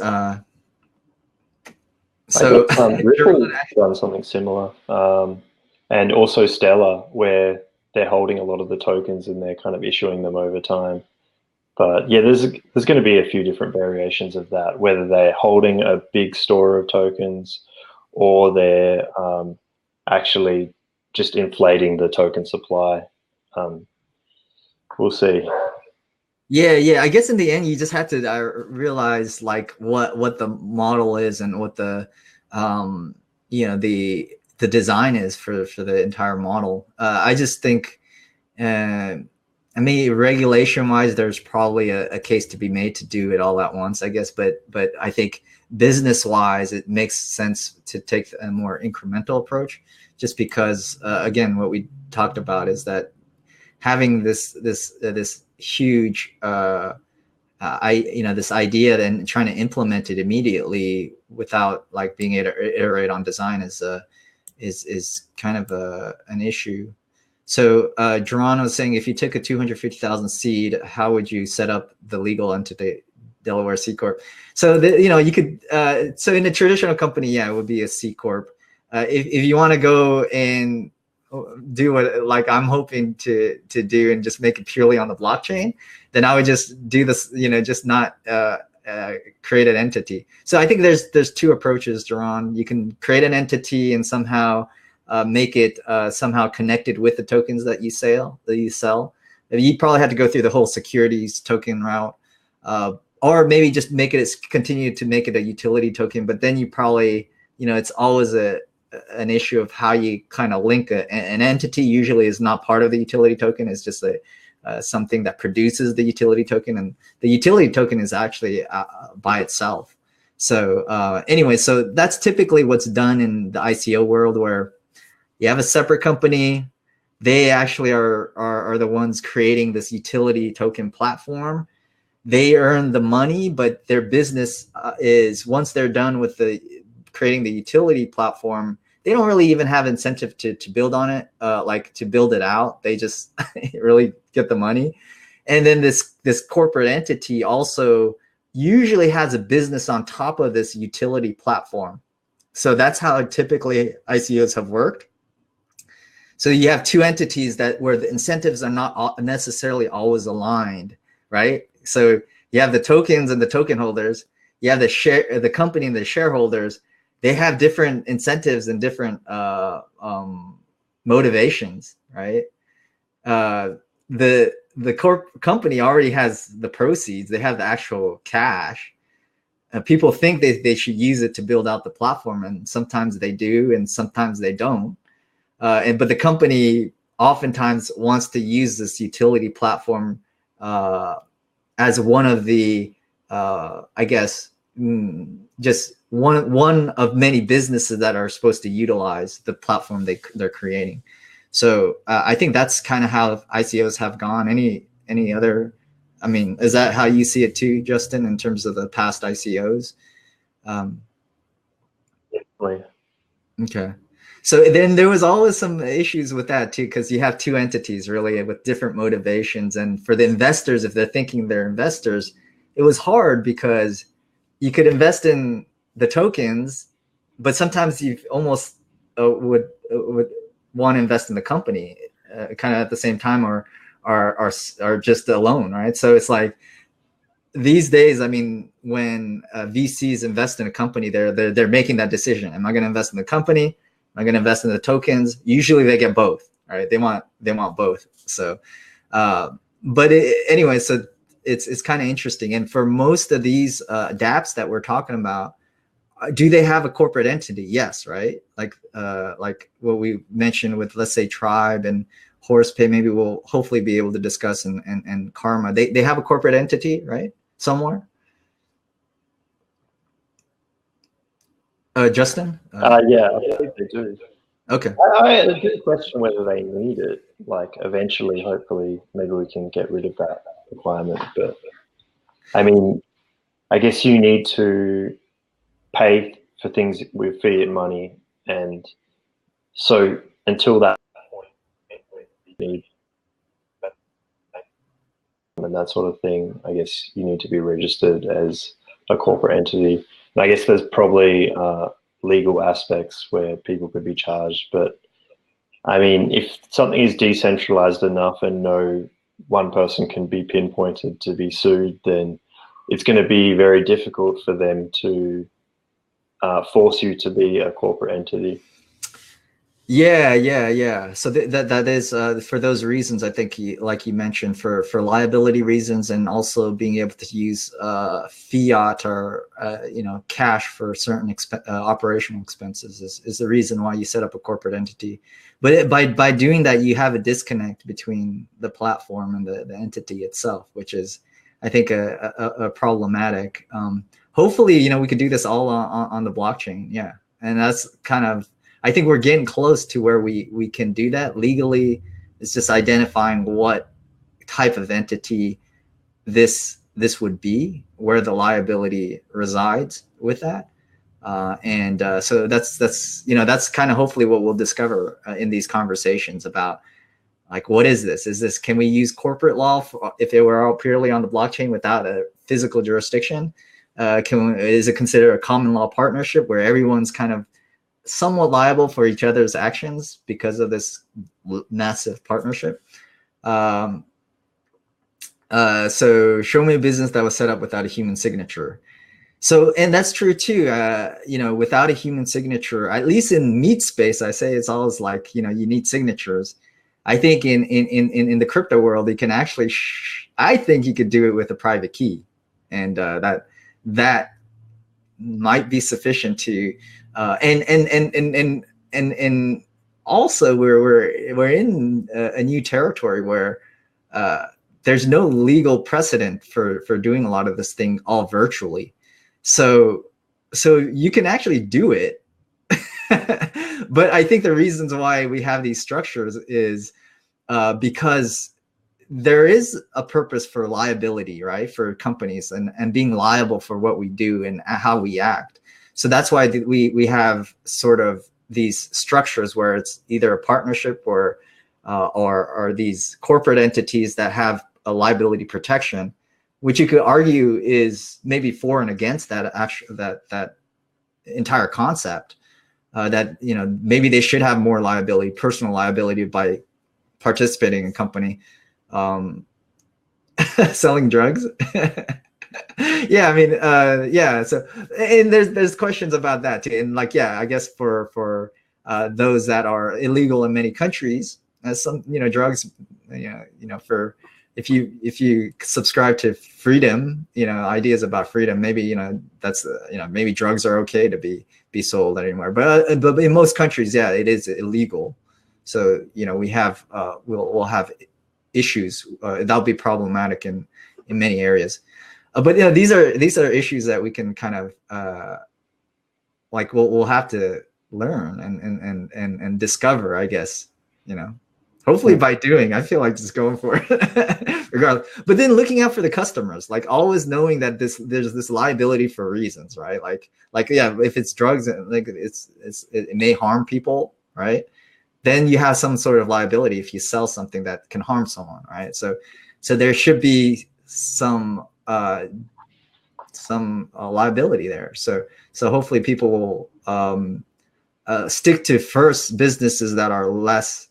So Ripple done something similar, and also Stellar, where they're holding a lot of the tokens and they're kind of issuing them over time. But yeah, there's going to be a few different variations of that, whether they're holding a big store of tokens or they're actually just inflating the token supply. We'll see. Yeah. I guess in the end, you just have to realize like what the model is and what the the design is for the entire model. I just think, regulation wise, there's probably a case to be made to do it all at once, I guess. But I think business wise, it makes sense to take a more incremental approach, just because again, what we talked about is that having this huge this idea and trying to implement it immediately without like being able to iterate on design is kind of an issue. So Geron was saying, if you took a 250,000 seed, how would you set up the legal entity, Delaware C Corp? So you could so in a traditional company, it would be a C Corp. If you want to go and do what like I'm hoping to do and just make it purely on the blockchain, then I would just do this, just not create an entity. So I think there's two approaches, Geron. You can create an entity and somehow make it somehow connected with the tokens that you sell. You probably have to go through the whole securities token route, or maybe just continue to make it a utility token. But then you probably, it's always an issue of how you kind of link an entity. Usually is not part of the utility token. It's just something that produces the utility token, and the utility token is actually by itself. So anyway, so that's typically what's done in the ICO world, where you have a separate company. They actually are the ones creating this utility token platform. They earn the money, but their business is, once they're done with creating the utility platform, they don't really even have incentive to build on it, like to build it out. They just really get the money. And then this corporate entity also usually has a business on top of this utility platform. So that's how typically ICOs have worked. So you have two entities where the incentives are not necessarily always aligned, right? So you have the tokens and the token holders. You have the company and the shareholders. They have different incentives and different motivations, right? The company already has the proceeds. They have the actual cash. People think they should use it to build out the platform, and sometimes they do, and sometimes they don't. But the company oftentimes wants to use this utility platform as one of the, I guess, just one of many businesses that are supposed to utilize the platform they're creating. So I think that's kind of how ICOs have gone. Any other? I mean, is that how you see it too, Justin, in terms of the past ICOs? Definitely. Okay. So then there was always some issues with that too, because you have two entities really with different motivations. And for the investors, if they're thinking they're investors, it was hard because you could invest in the tokens, but sometimes you almost would want to invest in the company kind of at the same time, or just alone, right? So it's like these days, I mean, when VCs invest in a company, they're making that decision. Am I going to invest in the company? Am I going to invest in the tokens? Usually they get both, right? They want both. So, anyway, so it's kind of interesting. And for most of these dApps that we're talking about, do they have a corporate entity? Yes, right? Like what we mentioned with, let's say, Tribe and Horus Pay, maybe we'll hopefully be able to discuss, and Karma. They have a corporate entity, right? Somewhere. Justin? Yeah, I think they do. Okay. It's a good question whether they need it. Like eventually, hopefully, maybe we can get rid of that requirement. But I mean, I guess you need to pay for things with fiat money, and so until that point, you need and that sort of thing. I guess you need to be registered as a corporate entity. And I guess there's probably legal aspects where people could be charged, but I mean, if something is decentralized enough and no one person can be pinpointed to be sued, then it's going to be very difficult for them to force you to be a corporate entity. Yeah. So that is for those reasons. I think, like you mentioned, for liability reasons, and also being able to use fiat or cash for certain operational expenses is the reason why you set up a corporate entity. But by doing that, you have a disconnect between the platform and the entity itself, which is, I think, a problematic. Hopefully, we could do this all on the blockchain. Yeah, and that's kind of, I think we're getting close to where we can do that legally. It's just identifying what type of entity this would be, where the liability resides with that. So that's kind of hopefully what we'll discover in these conversations about, like, what is this? Can we use corporate law if it were all purely on the blockchain without a physical jurisdiction? Is it considered a common law partnership where everyone's kind of somewhat liable for each other's actions because of this massive partnership? So show me a business that was set up without a human signature. So, and that's true too. Without a human signature, at least in meat space, I say it's always like, you need signatures. I think in the crypto world, you can actually, I think you could do it with a private key, and that might be sufficient to, and also we're in a new territory where there's no legal precedent for doing a lot of this thing all virtually. So you can actually do it. But I think the reasons why we have these structures is because there is a purpose for liability, right? For companies and being liable for what we do and how we act. So that's why we have sort of these structures where it's either a partnership or these corporate entities that have a liability protection, which you could argue is maybe for and against that entire concept. That maybe they should have more liability, personal liability, by participating in a company. Selling drugs. Yeah, I mean, yeah. So, and there's questions about that too. And like, yeah, I guess for those that are illegal in many countries, some drugs, for if you subscribe to freedom, ideas about freedom, maybe that's maybe drugs are okay to be sold anymore. But in most countries, yeah, it is illegal. So we have we'll have issues that'll be problematic in many areas. But these are issues that we can kind of like we'll have to learn and discover, I guess. Hopefully by doing. I feel like just going for it regardless. But then looking out for the customers, like always knowing that there's this liability for reasons, right? Like yeah, if it's drugs, like it may harm people, right? Then you have some sort of liability if you sell something that can harm someone, right? So there should be some liability there. So hopefully people will stick to first businesses that are less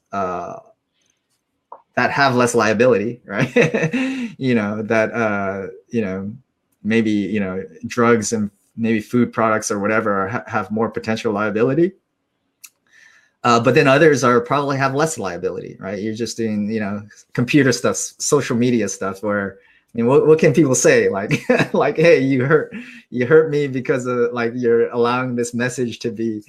that have less liability, right? maybe, you know, drugs and maybe food products or whatever have more potential liability. But then others are probably have less liability, right? You're just doing, you know, computer stuff, social media stuff where, I mean, what can people say? Like, like, hey, you hurt me because of, like, you're allowing this message to be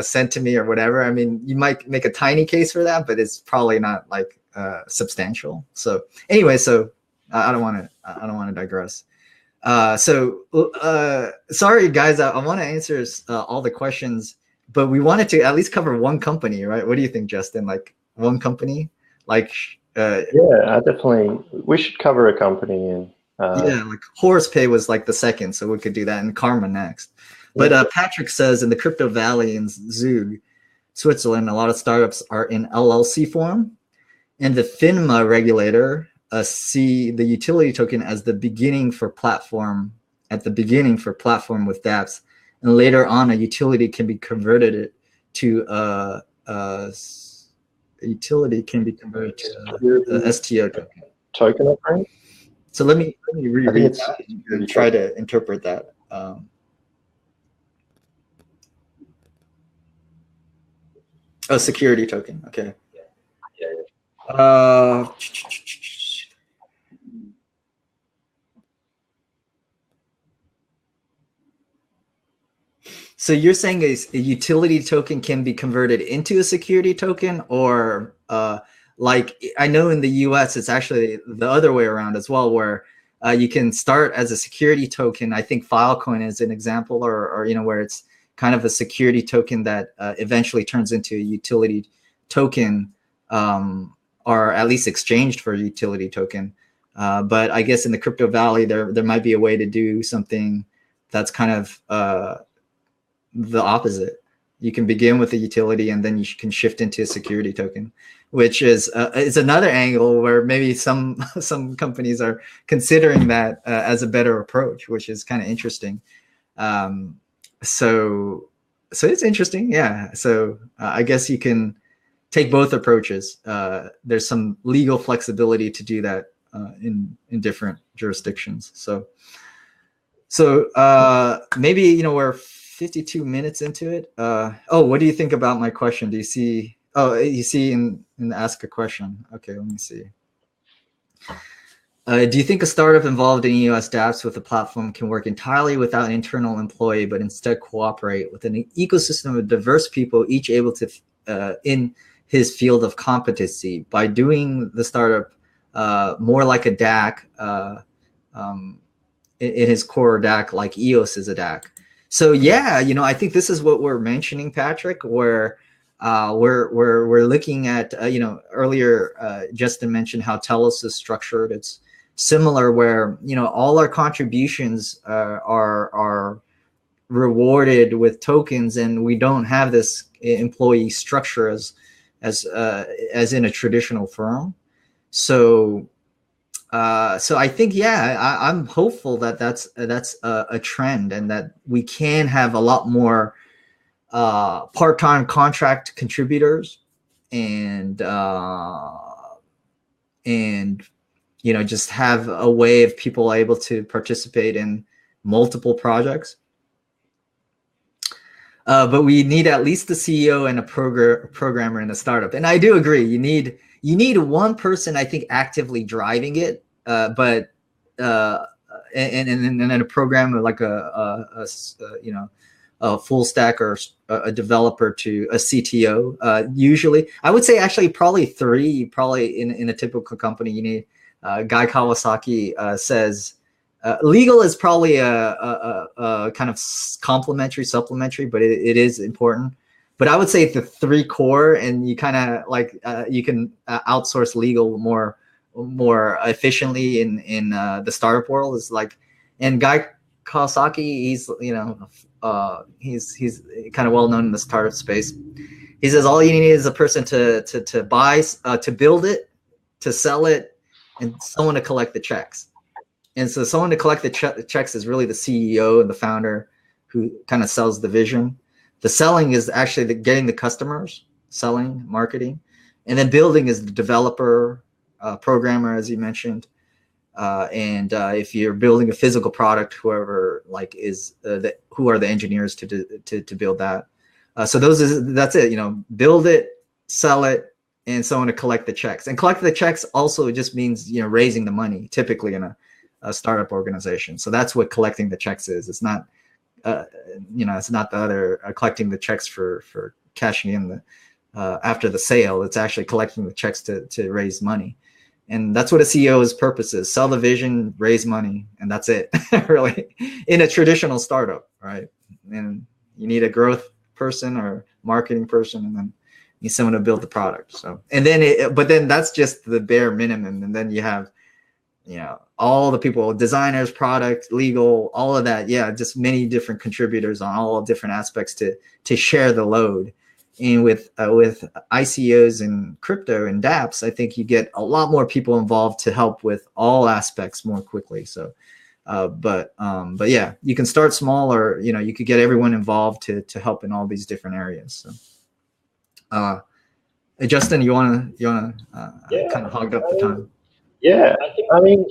sent to me or whatever. I mean, you might make a tiny case for that, but it's probably not like substantial. So anyway, so I don't want to digress. Sorry guys, I want to answer all the questions, but we wanted to at least cover one company, right? What do you think, Justin? Like one company, like yeah, we should cover a company. And yeah, like Horus Pay was like the second, so we could do that, and Karma next. But Patrick says in the Crypto Valley in Zug, Switzerland, a lot of startups are in LLC form, and the FINMA regulator see the utility token as the beginning for platform, with dApps, and later on a utility can be converted to a STO token. Token offering. So let me reread that and try to interpret that. Security token. Okay. So you're saying a utility token can be converted into a security token, or like I know in the US it's actually the other way around as well, where you can start as a security token. I think Filecoin is an example, or you know, where it's kind of a security token that eventually turns into a utility token, or at least exchanged for a utility token. But I guess in the Crypto Valley, there might be a way to do something that's kind of the opposite. You can begin with a utility and then you can shift into a security token, which is another angle where maybe some companies are considering that as a better approach, which is kind of interesting. So it's interesting, yeah. So I guess you can take both approaches. There's some legal flexibility to do that in different jurisdictions. So maybe, you know, we're 52 minutes into it. Oh, what do you think about my question? Do you see? Oh, you see in ask a question. Okay, let me see. Do you think a startup involved in EOS dApps with a platform can work entirely without an internal employee, but instead cooperate with an ecosystem of diverse people, each able to in his field of competency, by doing the startup more like a DAC, in his core DAC, like EOS is a DAC? So yeah, you know, I think this is what we're mentioning, Patrick, where we're looking at, you know, earlier Justin mentioned how Telos is structured. It's similar, where, you know, all our contributions are rewarded with tokens, and we don't have this employee structure as in a traditional firm. So I think, yeah, I'm hopeful that that's a trend, and that we can have a lot more part-time contract contributors, and you know, just have a way of people able to participate in multiple projects. But we need at least the CEO and a programmer in a startup. And I do agree, you need one person, I think, actively driving it, but and a programmer, like a you know, a full stack, or a developer to a CTO. Usually, I would say actually probably three. Probably in a typical company, you need. Guy Kawasaki says legal is probably a kind of supplementary, but it is important. But I would say the three core, and you kind of like you can outsource legal more efficiently in the startup world, is like. And Guy Kawasaki, he's, you know, he's kind of well known in the startup space. He says all you need is a person to buy, to build it, to sell it, and someone to collect the checks. And so someone to collect the checks is really the CEO and the founder, who kind of sells the vision. The selling is actually getting the customers, selling, marketing, and then building is the developer, programmer, as you mentioned. And if you're building a physical product, whoever like is who are the engineers to build that. So that's it. You know, build it, sell it, and someone to collect the checks. And collect the checks also just means, you know, raising the money, typically in a startup organization. So that's what collecting the checks is. It's not, you know, it's not the other collecting the checks for cashing in the after the sale. It's actually collecting the checks to raise money. And that's what a CEO's purpose is: sell the vision, raise money, and that's it. Really, in a traditional startup, right? And you need a growth person or marketing person, and then you need someone to build the product. So, and then but then that's just the bare minimum. And then you have, you know, all the people, designers, product, legal, all of that. Yeah, just many different contributors on all different aspects to share the load. And with ICOs and crypto and dApps, I think you get a lot more people involved to help with all aspects more quickly. So, but yeah, you can start small, or, you know, you could get everyone involved to help in all these different areas. So, Justin, you wanna kind of hog up the time? Yeah, I mean,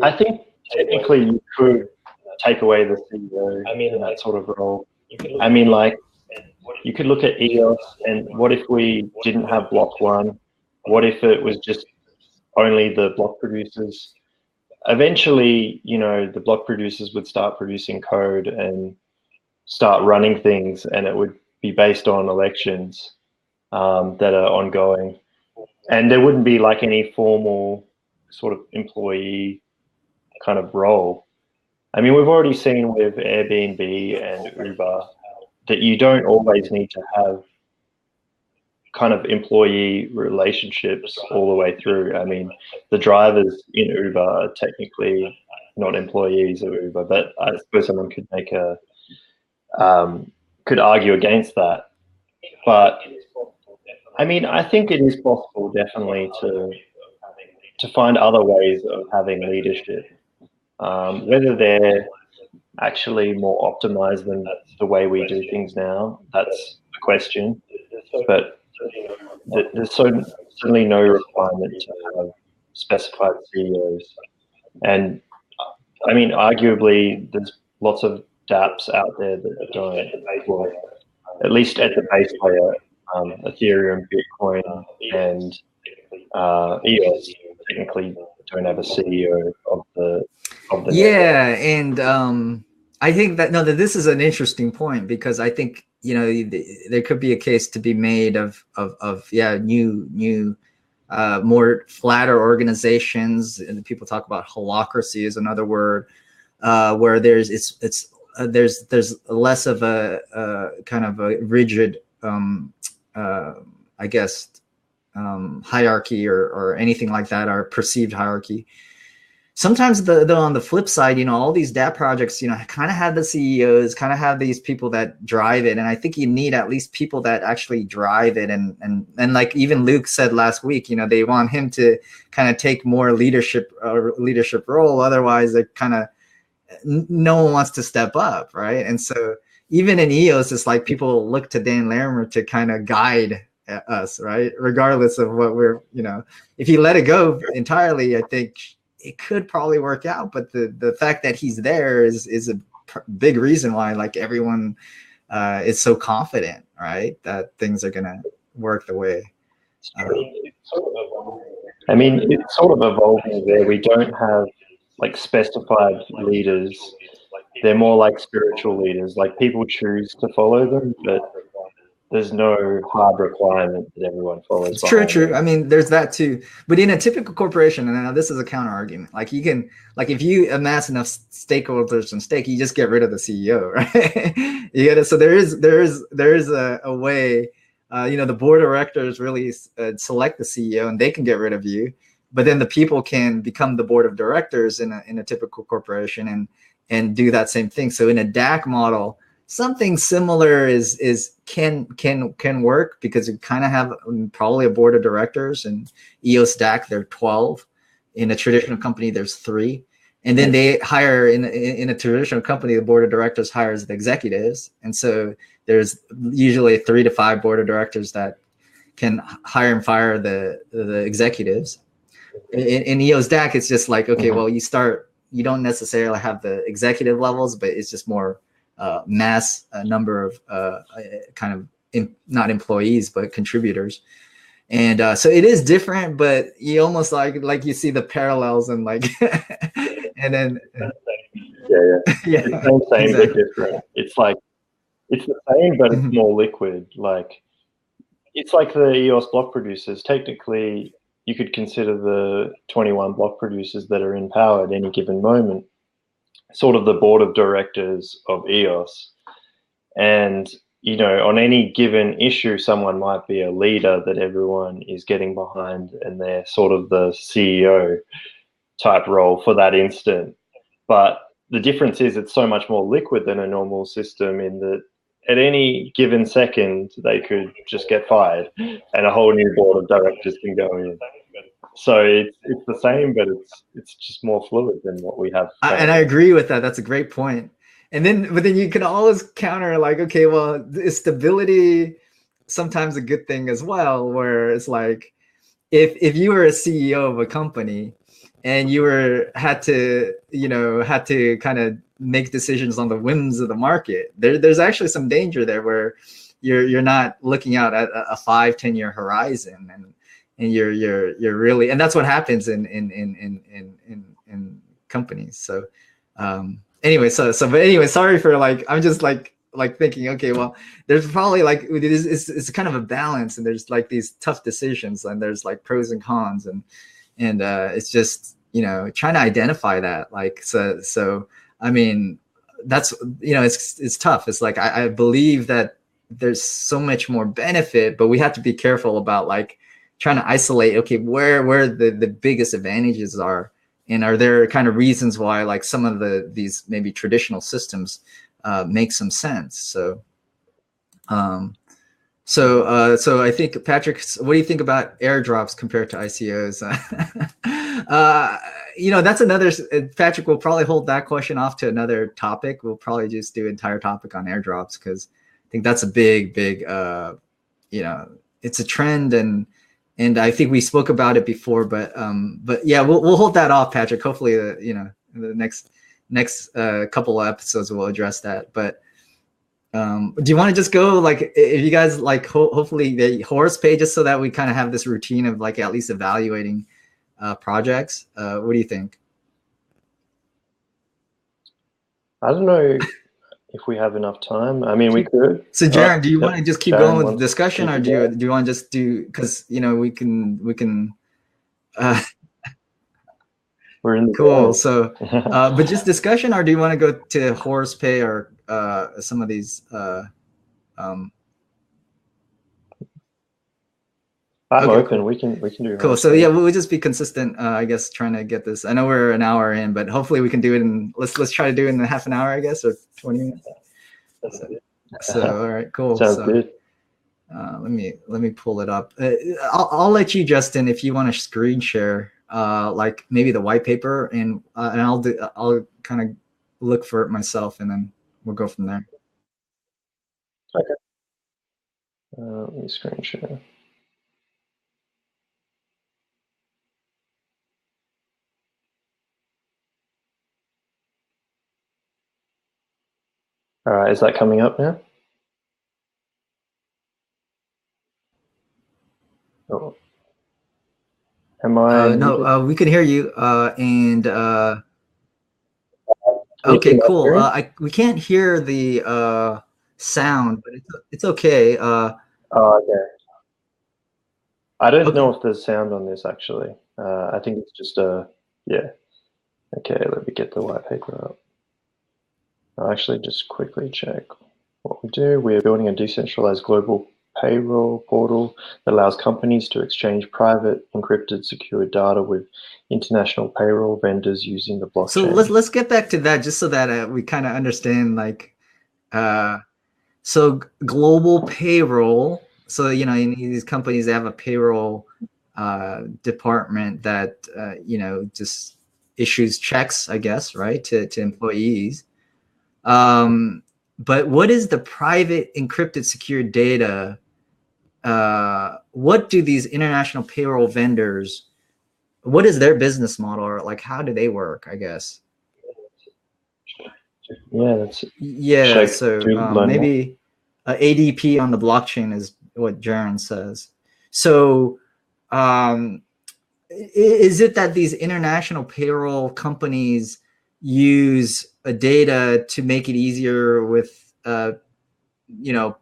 I think technically you could take away the CEO in that sort of role. I mean, like, you could look at EOS, and what if we didn't have block one? What if it was just only the block producers? Eventually, you know, the block producers would start producing code and start running things, and it would be based on elections that are ongoing. And there wouldn't be like any formal sort of employee kind of role. I mean, we've already seen with Airbnb and Uber that you don't always need to have kind of employee relationships all the way through. I mean, the drivers in Uber are technically not employees of Uber, but I suppose someone could make could argue against that. But I mean, I think it is possible, definitely, to find other ways of having leadership, whether they're actually more optimized than the way we do things now. That's a question, but there's certainly no requirement to have specified CEOs. And I mean, arguably, there's lots of dApps out there that don't, well, at least at the base layer, Ethereum, Bitcoin, and EOS technically don't have a CEO of the yeah network. And I think that this is an interesting point, because I think, you know, there could be a case to be made of new more flatter organizations, and people talk about holacracy is another word, where there's less of a kind of a rigid I guess hierarchy or anything like that, or perceived hierarchy. Sometimes on the flip side, you know, all these dApp projects, you know, kind of have the CEOs, kind of have these people that drive it. And I think you need at least people that actually drive it. And like even Luke said last week, you know, they want him to kind of take more leadership role. Otherwise, they kind of, no one wants to step up, right? And so even in EOS, it's like people look to Dan Larimer to kind of guide us, right? Regardless of what we're, you know, if you let it go entirely, I think it could probably work out. But the fact that he's there is a big reason why, like, everyone is so confident, right, that things are gonna work the way. I mean, it's sort of evolving there. We don't have like specified leaders. They're more like spiritual leaders. Like, people choose to follow them, but there's no hard requirement that everyone follows. It's true. I mean, there's that too. But in a typical corporation, and now this is a counter argument, like, you can, like, if you amass enough stakeholders and stake, you just get rid of the CEO, right? You gotta, so there is a way, you know, the board of directors really select the CEO, and they can get rid of you, but then the people can become the board of directors in a typical corporation and do that same thing. So in a DAC model, something similar can work, because you kind of have probably a board of directors. And EOS DAC, there are 12. In a traditional company, there's 3. And then they hire in a traditional company, the board of directors hires the executives. And so there's usually 3 to 5 board of directors that can hire and fire the executives. in EOS DAC, it's just like, okay, well, you don't necessarily have the executive levels, but it's just more mass number of kind of not employees, but contributors. And so it is different, but you almost like you see the parallels and like, and then yeah, yeah, it's same exactly. But different. It's like it's the same, but it's more liquid. Like it's like the EOS block producers. Technically, you could consider the 21 block producers that are in power at any given moment sort of the board of directors of EOS. And you know, on any given issue, someone might be a leader that everyone is getting behind, and they're sort of the CEO type role for that instant. But the difference is it's so much more liquid than a normal system in that at any given second, they could just get fired and a whole new board of directors can go in. So it's the same, but it's just more fluid than what we have. And I agree with that. That's a great point. And then, but then you can always counter like, okay, well, is stability sometimes a good thing as well? Where it's like, if you were a CEO of a company and you had to kind of make decisions on the whims of the market, there's actually some danger there where you're not looking out at a 5-10 year horizon, and you're really, and that's what happens in companies. So anyway, but anyway, sorry for like, I'm just like thinking, okay, well, there's probably like, it's kind of a balance, and there's like these tough decisions, and there's like pros and cons, and it's just, you know, trying to identify that. Like, so I mean, that's, you know, it's tough. It's like, I believe that there's so much more benefit, but we have to be careful about like trying to isolate, okay, where the biggest advantages are. And are there kind of reasons why like some of these maybe traditional systems make some sense? So, so I think, Patrick, what do you think about airdrops compared to ICOs? You know, that's another, Patrick will probably hold that question off to another topic. We'll probably just do an entire topic on airdrops, because I think that's a big, you know, it's a trend, and I think we spoke about it before, but yeah, we'll hold that off, Patrick. Hopefully, you know, the next couple of episodes we'll address that. But do you want to just go, like, if you guys like, hopefully the Horus Pay, just so that we kind of have this routine of like at least evaluating projects? What do you think? I don't know if we have enough time. I mean, we could. So Jaron, do you want to just keep going with the discussion, or do you want to just do, because, you know, we can we're in the cool. So but just discussion, or do you want to go to Horus Pay or some of these I'm open. Cool. We can do cool. So yeah, we'll just be consistent, I guess, trying to get this. I know we're an hour in, but hopefully we can do it in, let's try to do it in half an hour, I guess, or 20 minutes. So all right, cool. Sounds good. Let me pull it up. I'll let you, Justin, if you want to screen share like maybe the white paper, and I'll kind of look for it myself, and then we'll go from there. Okay. Let me screen share. All right, is that coming up now? Oh. Am I? No, we can hear you. And okay, cool. We can't hear the sound, but it's okay. Oh, okay. I don't know if there's sound on this actually. I think it's just yeah. Okay, let me get the white paper up. I'll actually just quickly check what we do. We are building a decentralized global payroll portal that allows companies to exchange private, encrypted, secure data with international payroll vendors using the blockchain. So let's get back to that, just so that we kind of understand, like, so global payroll. So, you know, in these companies, they have a payroll department that you know, just issues checks, I guess, right, to employees. But what is the private encrypted secure data? What do these international payroll vendors what is their business model, or like how do they work, I guess? Yeah, that's Yeah, so learn maybe ADP on the blockchain is what Jaron says. So is it that these international payroll companies use data to make it easier with you know,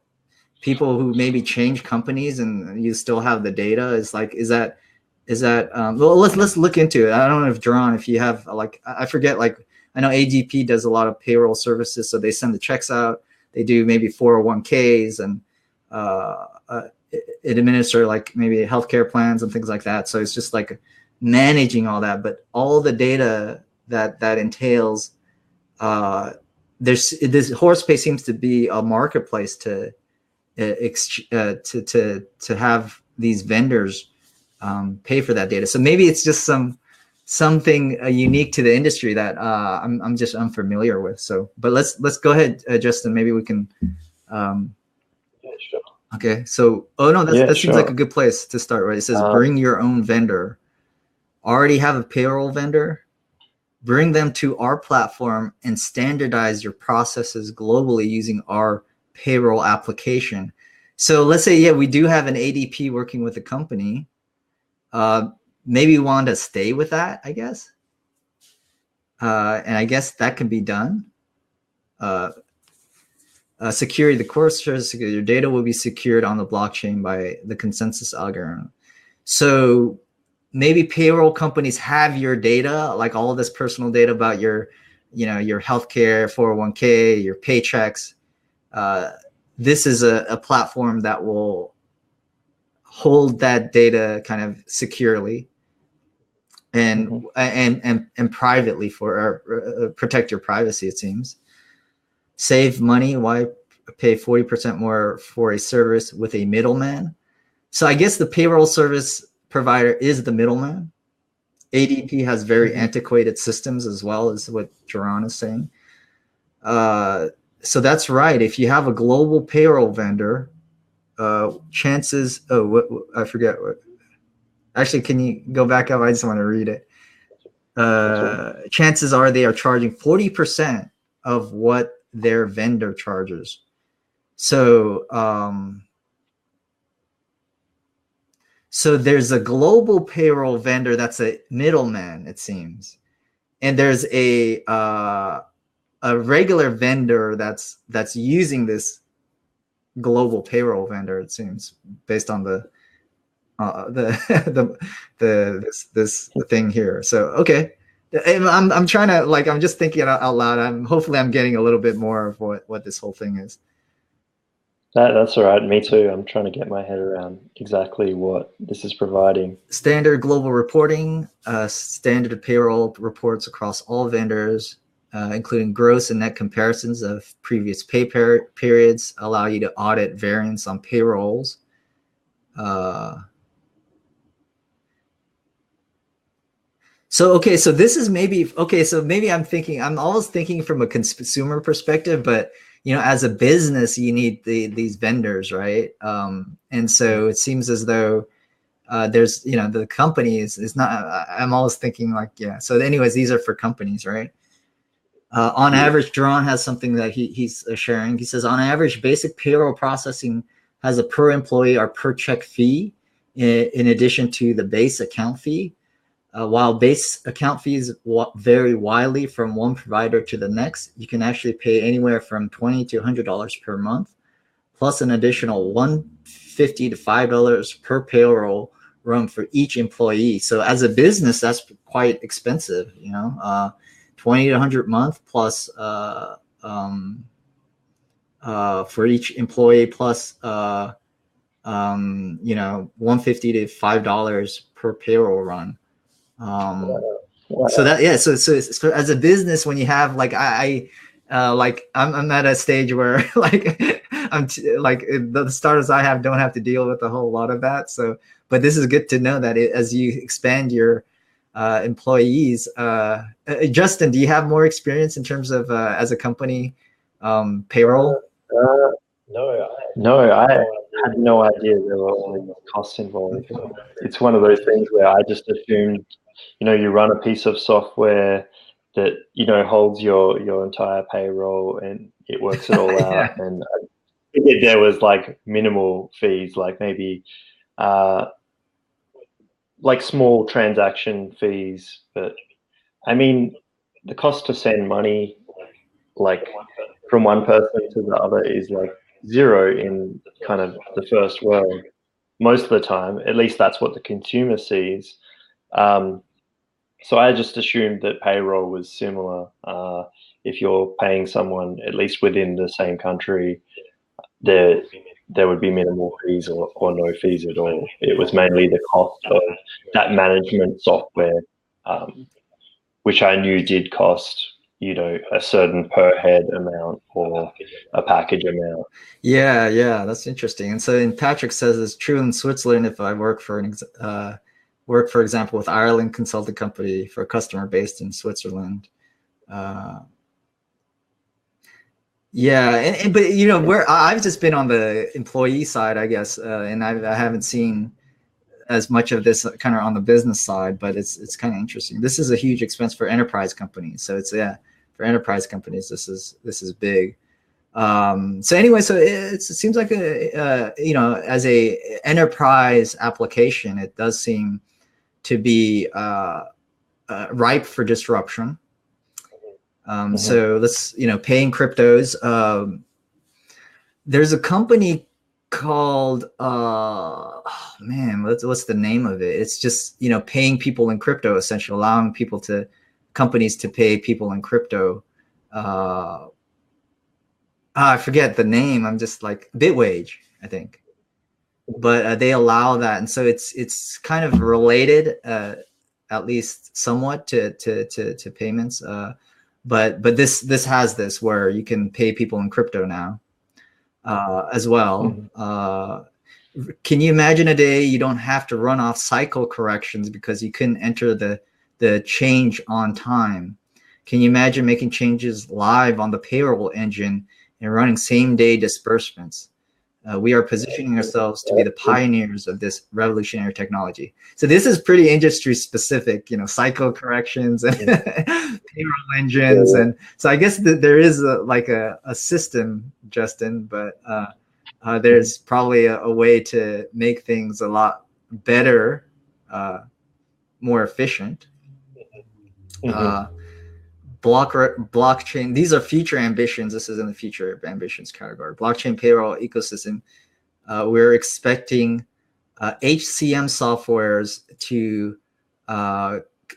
people who maybe change companies and you still have the data? Is that well, let's look into it. I don't know if Jaron, if you have like, I forget, like I know ADP does a lot of payroll services, so they send the checks out, they do maybe 401ks, and it administer like maybe healthcare plans and things like that. So it's just like managing all that, but all the data that entails, this Horus Pay seems to be a marketplace to have these vendors pay for that data. So maybe it's just something unique to the industry that I'm just unfamiliar with. So, but let's go ahead, Justin. Maybe we can. Yeah, sure. Okay. So, oh no, that seems like a good place to start. Right? It says bring your own vendor. Already have a payroll vendor. Bring them to our platform and standardize your processes globally using our payroll application. So let's say, yeah, we do have an ADP working with a company. Maybe we want to stay with that, I guess. And I guess that can be done. Security, the core service, your data will be secured on the blockchain by the consensus algorithm. So maybe payroll companies have your data, like all of this personal data about your, your healthcare, 401k, your paychecks. This is a platform that will hold that data kind of securely and privately for protect your privacy. It seems save money. Why pay 40% more for a service with a middleman? So I guess the payroll service provider is the middleman. ADP has very antiquated systems as well, as what Jaron is saying. So that's right. If you have a global payroll vendor, chances, I forget what. Actually, can you go back up? I just want to read it. Chances are they are charging 40% of what their vendor charges. So, so there's a global payroll vendor that's a middleman, it seems, and there's a regular vendor that's using this global payroll vendor, it seems, based on the this thing here. So okay, I'm trying to, like, I'm just thinking out loud. Hopefully I'm getting a little bit more of what this whole thing is. That's all right. Me too. I'm trying to get my head around exactly what this is providing. Standard global reporting, standard payroll reports across all vendors, including gross and net comparisons of previous pay periods, allow you to audit variance on payrolls. So, okay, so this is maybe, okay, so maybe I'm always thinking from a consumer perspective, but, as a business, you need these vendors, right? And so it seems as though there's, the company is not, I'm always thinking like, yeah. So anyways, these are for companies, right? On average, Jaron has something that he's sharing. He says, on average, basic payroll processing has a per employee or per check fee in addition to the base account fee. While base account fees vary widely from one provider to the next, you can actually pay anywhere from $20 to $100 per month, plus an additional $150 to $5 per payroll run for each employee. So as a business, that's quite expensive, 20 to 100 a month plus for each employee, plus $150 to $5 per payroll run. So that, yeah, so as a business, when you have, like, I'm at a stage where like the startups I have don't have to deal with a whole lot of that. So, but this is good to know that as you expand your employees, Justin, do you have more experience in terms of as a company payroll? No, I had no idea there were all these costs involved. It's one of those things where I just assumed you run a piece of software that holds your entire payroll and it works it all Yeah. out. And I figured there was like minimal fees, like maybe like small transaction fees. But I mean, the cost to send money like from one person to the other is like zero in kind of the first world most of the time. At least that's what the consumer sees. So I just assumed that payroll was similar. If you're paying someone at least within the same country, there would be minimal fees or no fees at all. It was mainly the cost of that management software, which I knew did cost, a certain per head amount or a package amount. Yeah, that's interesting. And so, and Patrick says it's true in Switzerland. If I work for example, with Ireland Consulting Company for a customer based in Switzerland. Yeah, but where I've just been on the employee side, I guess, and I haven't seen as much of this kind of on the business side, but it's kind of interesting. This is a huge expense for enterprise companies, so it's for enterprise companies this is big. So anyway, so it seems like as a enterprise application, it does seem to be ripe for disruption. So let's paying cryptos. There's a company called what's the name of it? It's just paying people in crypto, essentially allowing companies to pay people in crypto. I forget the name. I'm just like Bitwage, I think, but they allow that, and so it's kind of related, at least somewhat to payments. But this has this where you can pay people in crypto now, as well. Can you imagine a day you don't have to run off cycle corrections because you couldn't enter the change on time? Can you imagine making changes live on the payroll engine and running same-day disbursements? We are positioning ourselves to be the pioneers of this revolutionary technology. So this is pretty industry specific, cycle corrections and payroll engines. And so I guess that there is a system, Justin, but there's probably a way to make things a lot better, more efficient. Blockchain, these are future ambitions. This is in the future ambitions category. Blockchain payroll ecosystem. We're expecting HCM softwares to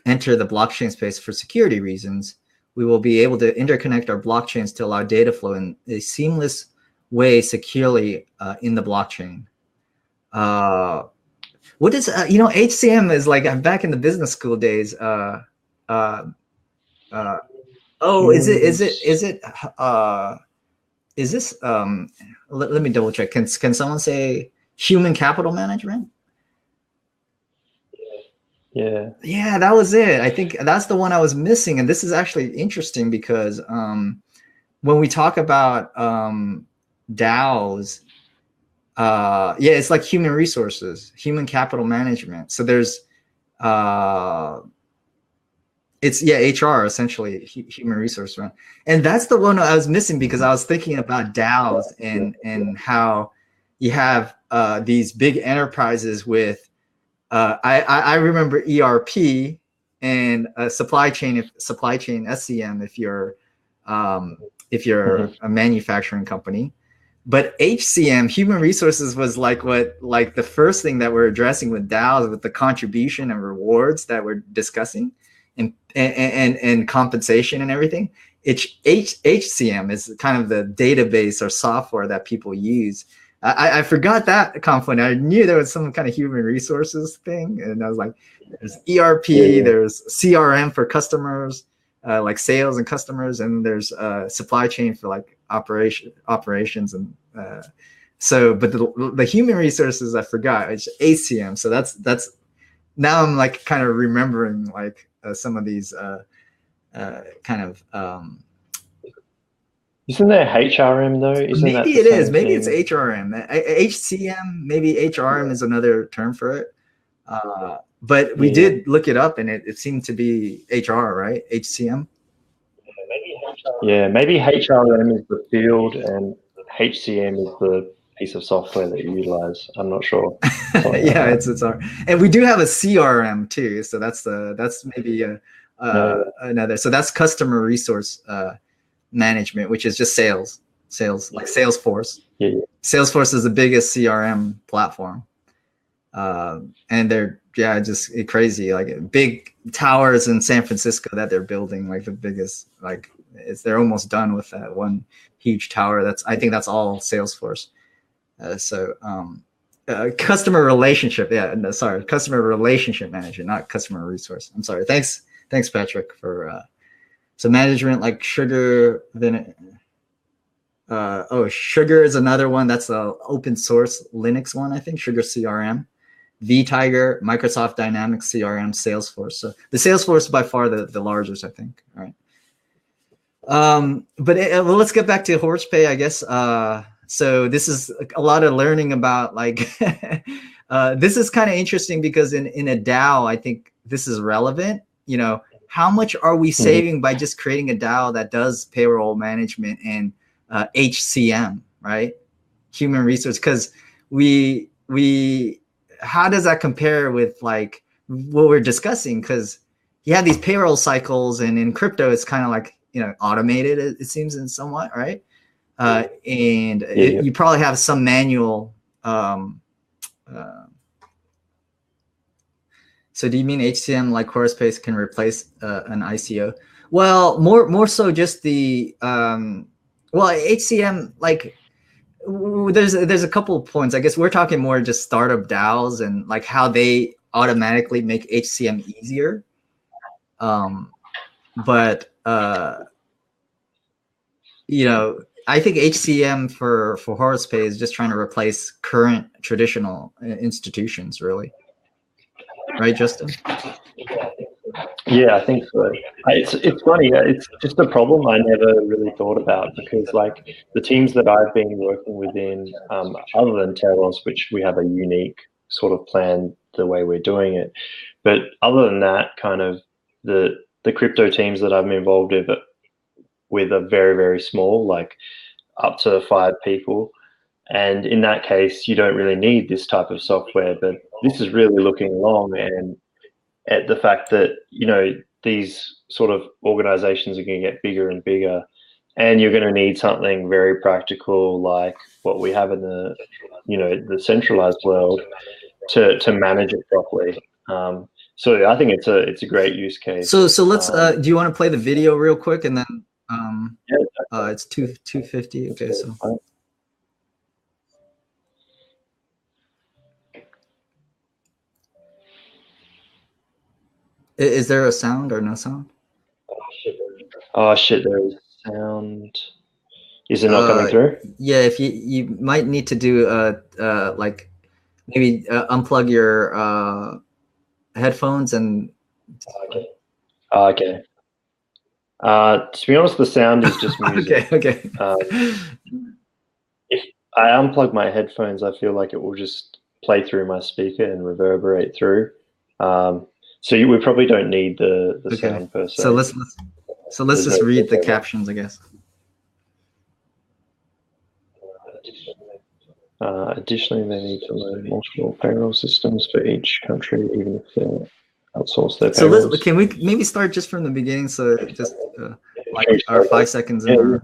enter the blockchain space for security reasons. We will be able to interconnect our blockchains to allow data flow in a seamless way securely in the blockchain. What is HCM is like, I'm back in the business school days. Is this let me double check. Can someone say human capital management? Yeah, that was it. I think that's the one I was missing. And this is actually interesting because when we talk about DAOs, it's like human resources, human capital management. So there's it's HR, essentially human resource, right? And that's the one I was missing because I was thinking about DAOs and how you have these big enterprises with I remember ERP and supply chain SCM if you're a manufacturing company. But HCM, human resources, was like the first thing that we're addressing with DAOs, with the contribution and rewards that we're discussing, and compensation and everything. HCM is kind of the database or software that people use. I forgot that component. I knew there was some kind of human resources thing, and I was like, there's ERP, there's CRM for customers, like sales and customers, and there's supply chain for like operations, and so. But the human resources I forgot. It's HCM. So that's now I'm like kind of remembering like some of these kind of. Isn't there HRM though? Maybe it is. Maybe it's HRM. HCM. Maybe HRM is another term for it. But we did look it up, and it seemed to be HR, right? HCM. Yeah, maybe HRM is the field and HCM is the piece of software that you utilize. I'm not sure. Yeah, it's our, and we do have a CRM too. So that's maybe another. So that's customer resource management, which is just sales like Salesforce. Yeah. Salesforce is the biggest CRM platform, and they're just crazy, like big towers in San Francisco that they're building, like the biggest, like they're almost done with that one huge tower. I think that's all Salesforce. Customer relationship, customer relationship manager, not customer resource. I'm sorry. Thanks Patrick for so management, like Sugar. Then Sugar is another one. That's a open source Linux one, I think. Sugar CRM, vTiger, Microsoft Dynamics CRM, Salesforce. So the Salesforce is by far the largest, I think. All right. But well, let's get back to Horus Pay, I guess. So this is a lot of learning about, like, this is kind of interesting because in a DAO, I think this is relevant. You know, how much are we saving by just creating a DAO that does payroll management and HCM, right? Human resource, because how does that compare with like what we're discussing? Because you have these payroll cycles, and in crypto, it's kind of like, you know, automated, it seems, in somewhat, right? You probably have some manual. So do you mean HCM like Horus Pay can replace an ICO? Well, more so just the HCM, like there's a couple of points. I guess we're talking more just startup DAOs and like how they automatically make HCM easier. You know, I think HCM for Horus Pay is just trying to replace current traditional institutions, really. Right, Justin? Yeah, I think so. It's funny. It's just a problem I never really thought about, because like the teams that I've been working within, other than Teros, which we have a unique sort of plan the way we're doing it, but other than that, kind of the crypto teams that I'm involved with are very, very small, like up to 5 people. And in that case, you don't really need this type of software. But this is really looking long and at the fact that, you know, these sort of organizations are going to get bigger and bigger, and you're going to need something very practical like what we have in the, you know, the centralized world to manage it properly. So I think it's a great use case. So let's do you want to play the video real quick, and then it's 250. Okay, so is there a sound or no sound? Oh shit, there is sound. Is it not coming through? Yeah, if you might need to do like maybe unplug your headphones and. Okay. To be honest, the sound is just music. Okay. If I unplug my headphones, I feel like it will just play through my speaker and reverberate through. So we probably don't need the sound per se. So let's just read the captions, I guess. Additionally, they need to learn multiple payroll systems for each country, even if they outsource their payrolls. So can we maybe start just from the beginning? So just like our 5 seconds in. Do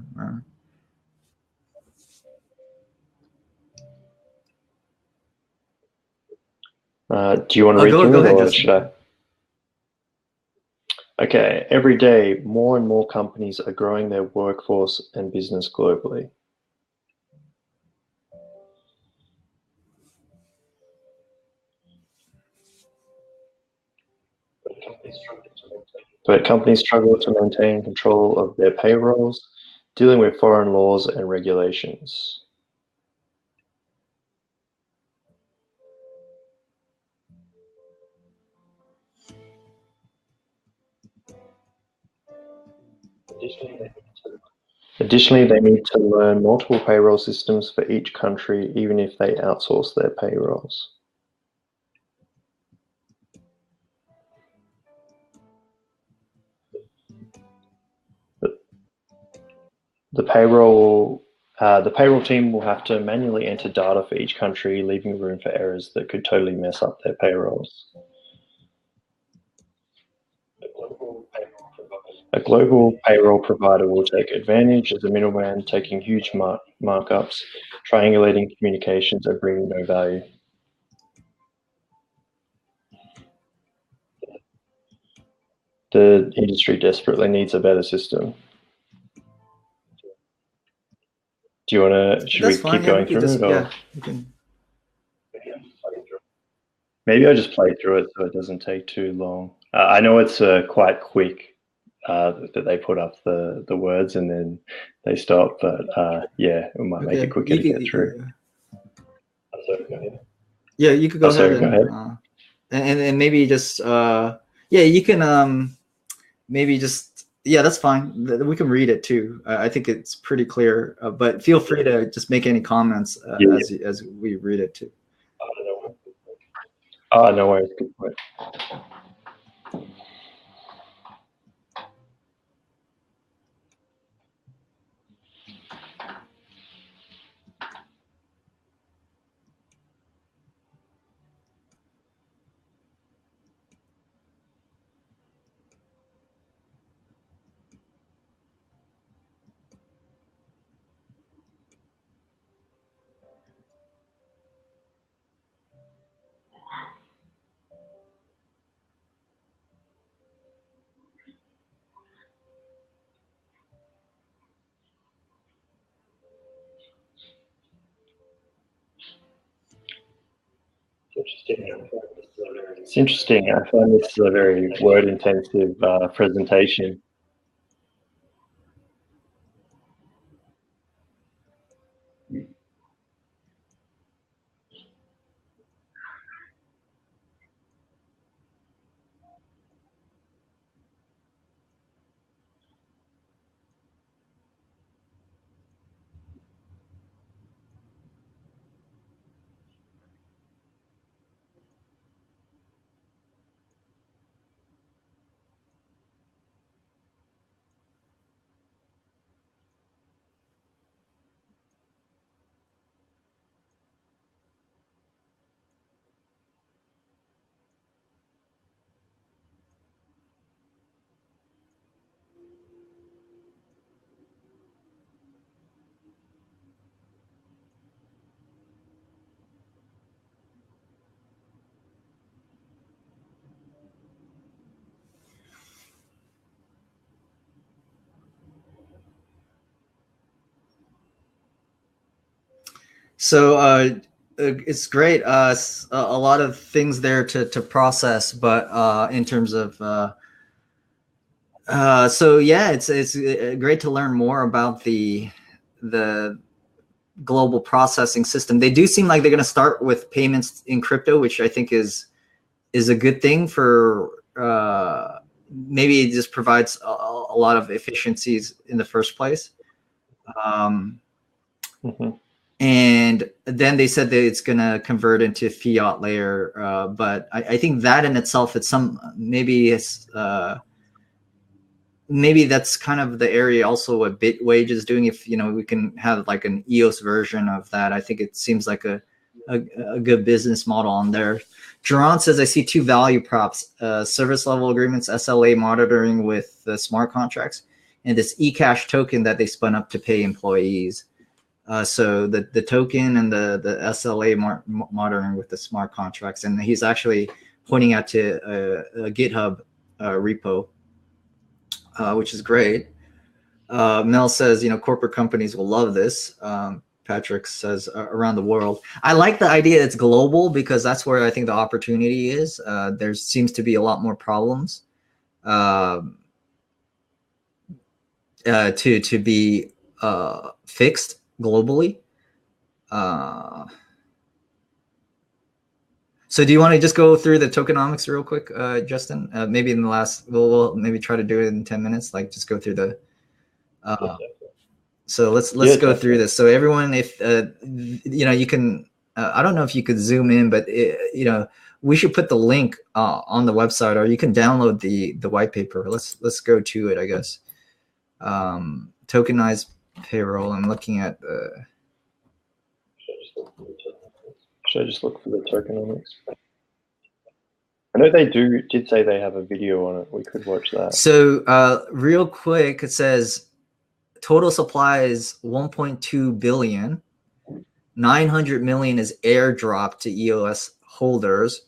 you want to read through go it, ahead, or should I? Okay. Every day, more and more companies are growing their workforce and business globally. But companies struggle to maintain control of their payrolls, dealing with foreign laws and regulations. Additionally, they need to learn multiple payroll systems for each country, even if they outsource their payrolls. The payroll team will have to manually enter data for each country, leaving room for errors that could totally mess up their payrolls. A global payroll provider will take advantage of the middleman, taking huge markups, triangulating communications, and bringing no value. The industry desperately needs a better system. Do you want to? Should we keep going through it? Or? Yeah, you can. Maybe I'll just play through it so it doesn't take too long. I know it's quite quick that they put up the words and then they stop, but yeah, it might make it quicker to get through. Yeah, you could go ahead. Go ahead. And maybe just yeah, you can maybe just that's fine. We can read it too. I think it's pretty clear, but feel free to just make any comments as we read it too. Oh, no worries. Good point. It's interesting. I find this a very word-intensive presentation. So it's great. A lot of things there to process, but in terms of so yeah, it's great to learn more about the global processing system. They do seem like they're going to start with payments in crypto, which I think is a good thing for maybe it just provides a lot of efficiencies in the first place. And then they said that it's going to convert into fiat layer, but I think that in itself, it's maybe that's kind of the area also what Bitwage is doing. If we can have like an EOS version of that, I think it seems like a good business model on there. Geron says, I see two value props: service level agreements, SLA monitoring with the smart contracts, and this eCash token that they spun up to pay employees. So the token and the SLA monitoring with the smart contracts, and he's actually pointing out to a GitHub repo, which is great. Mel says, corporate companies will love this. Patrick says around the world. I like the idea it's global because that's where I think the opportunity is. There seems to be a lot more problems to be fixed globally. So do you want to just go through the tokenomics real quick, Justin? Maybe in the last, we'll maybe try to do it in 10 minutes, like just go through the, so let's go through this. So everyone, if, you can, I don't know if you could zoom in, but we should put the link on the website, or you can download the white paper. Let's go to it, I guess. Tokenized payroll. I'm looking at the. Should I just look for the tokenomics? I know they did say they have a video on it. We could watch that. So real quick, it says total supply is 1.2 billion. 900 million is airdropped to EOS holders.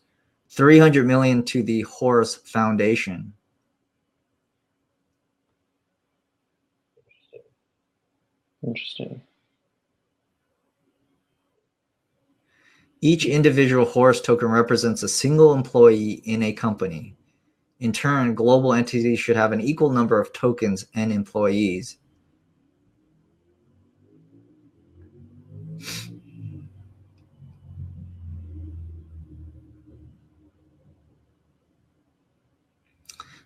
300 million to the Horus Foundation. Interesting. Each individual Horus token represents a single employee in a company. In turn, global entities should have an equal number of tokens and employees.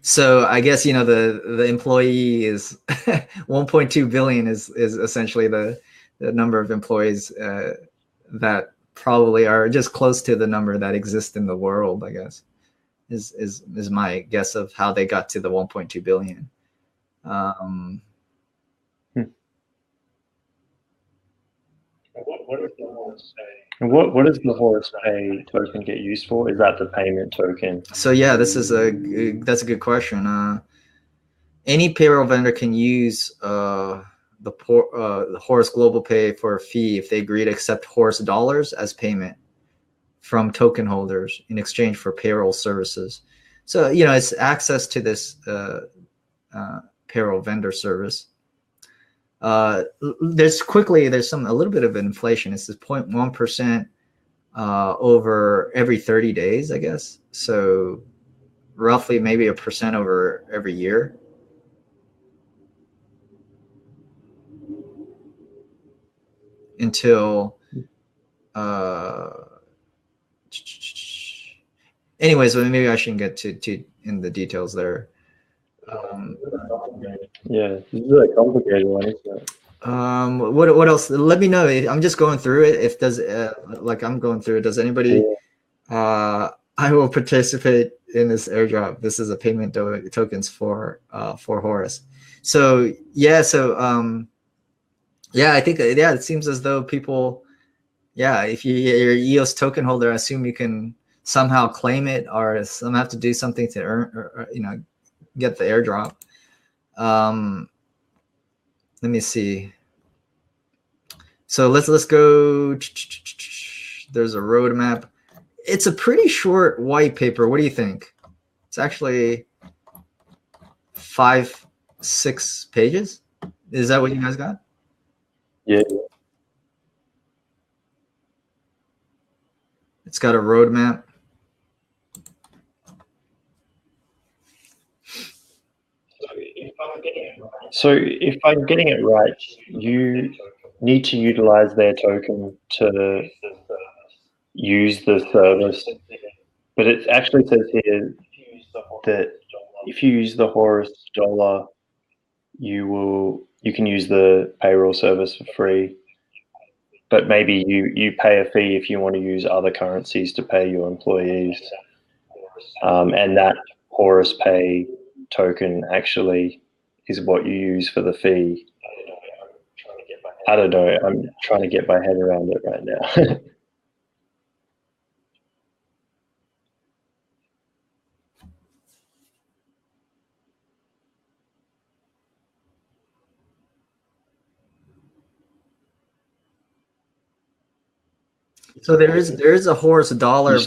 So I guess, you know, the employee is 1.2 billion is essentially the number of employees that probably are just close to the number that exists in the world, I guess, is my guess of how they got to the 1.2 billion. What does the Horus Pay token get used for? Is that the payment token? So yeah, that's a good question. Any payroll vendor can use the Horus Global Pay for a fee if they agree to accept Horus dollars as payment from token holders in exchange for payroll services. So, you know, it's access to this payroll vendor service. There's a little bit of inflation. It's 0.1% over every 30 days, I guess. So roughly maybe 1% over every year. Until anyways, maybe I shouldn't get to in the details there. Yeah, this is a complicated one, isn't it? What else? Let me know. I'm just going through it. If does like I'm going through it. Does anybody? I will participate in this airdrop. This is a payment tokens for Horus. So yeah, yeah, I think it seems as though people, if you're an EOS token holder, I assume you can somehow claim it or somehow have to do something to earn or you know, get the airdrop. Let me see. So let's go. There's a roadmap. It's a pretty short white paper. What do you think? It's actually 5-6 pages. Is that what you guys got? Yeah. It's got a roadmap. So if I'm getting it right, you need to utilize their token to use the service. But it actually says here that if you use the Horus dollar, you can use the payroll service for free. But maybe you pay a fee if you want to use other currencies to pay your employees. And that Horus Pay token actually is what you use for the fee. I don't know. I'm trying to get my head around it right now. So there is a Horus dollar,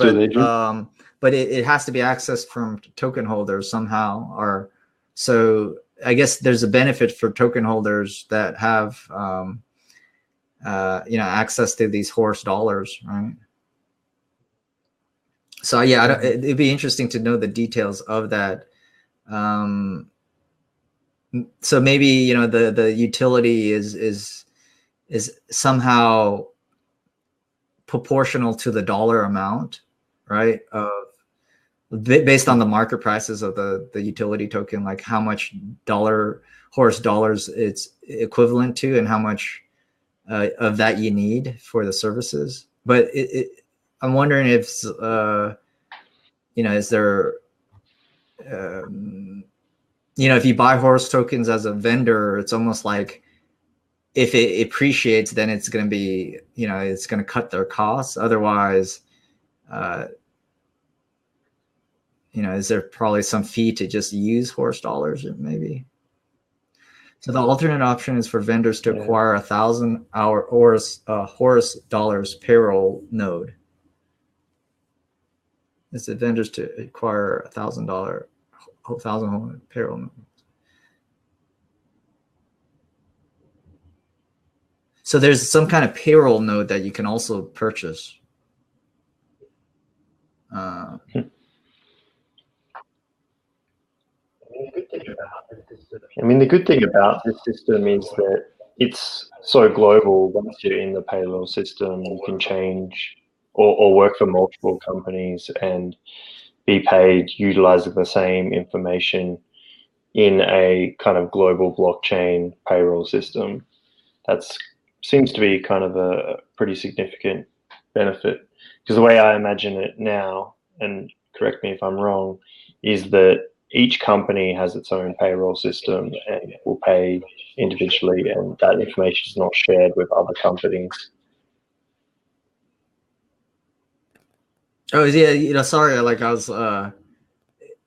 but it has to be accessed from token holders somehow. Or so I guess there's a benefit for token holders that have you know, access to these Horus dollars, right? So yeah, it'd be interesting to know the details of that. So maybe, you know, the utility is somehow proportional to the dollar amount, right? Based on the market prices of the utility token, like how much Horus dollars it's equivalent to, and how much of that you need for the services. But I'm wondering if you know, is there you know, if you buy Horus tokens as a vendor, it's almost like if it appreciates, then it's going to be, it's going to cut their costs. Otherwise, is there probably some fee to just use Horus dollars maybe? So the alternate option is for vendors to acquire 1,000 Horus dollars payroll node. It's the vendors to acquire $1,000 payroll node. So there's some kind of payroll node that you can also purchase. I mean, the good thing about this system is that it's so global. Once you're in the payroll system, you can change or work for multiple companies and be paid utilizing the same information in a kind of global blockchain payroll system. That seems to be kind of a pretty significant benefit, because the way I imagine it now, and correct me if I'm wrong, is that each company has its own payroll system and will pay individually, and that information is not shared with other companies. Oh yeah, sorry. Like I was. Oh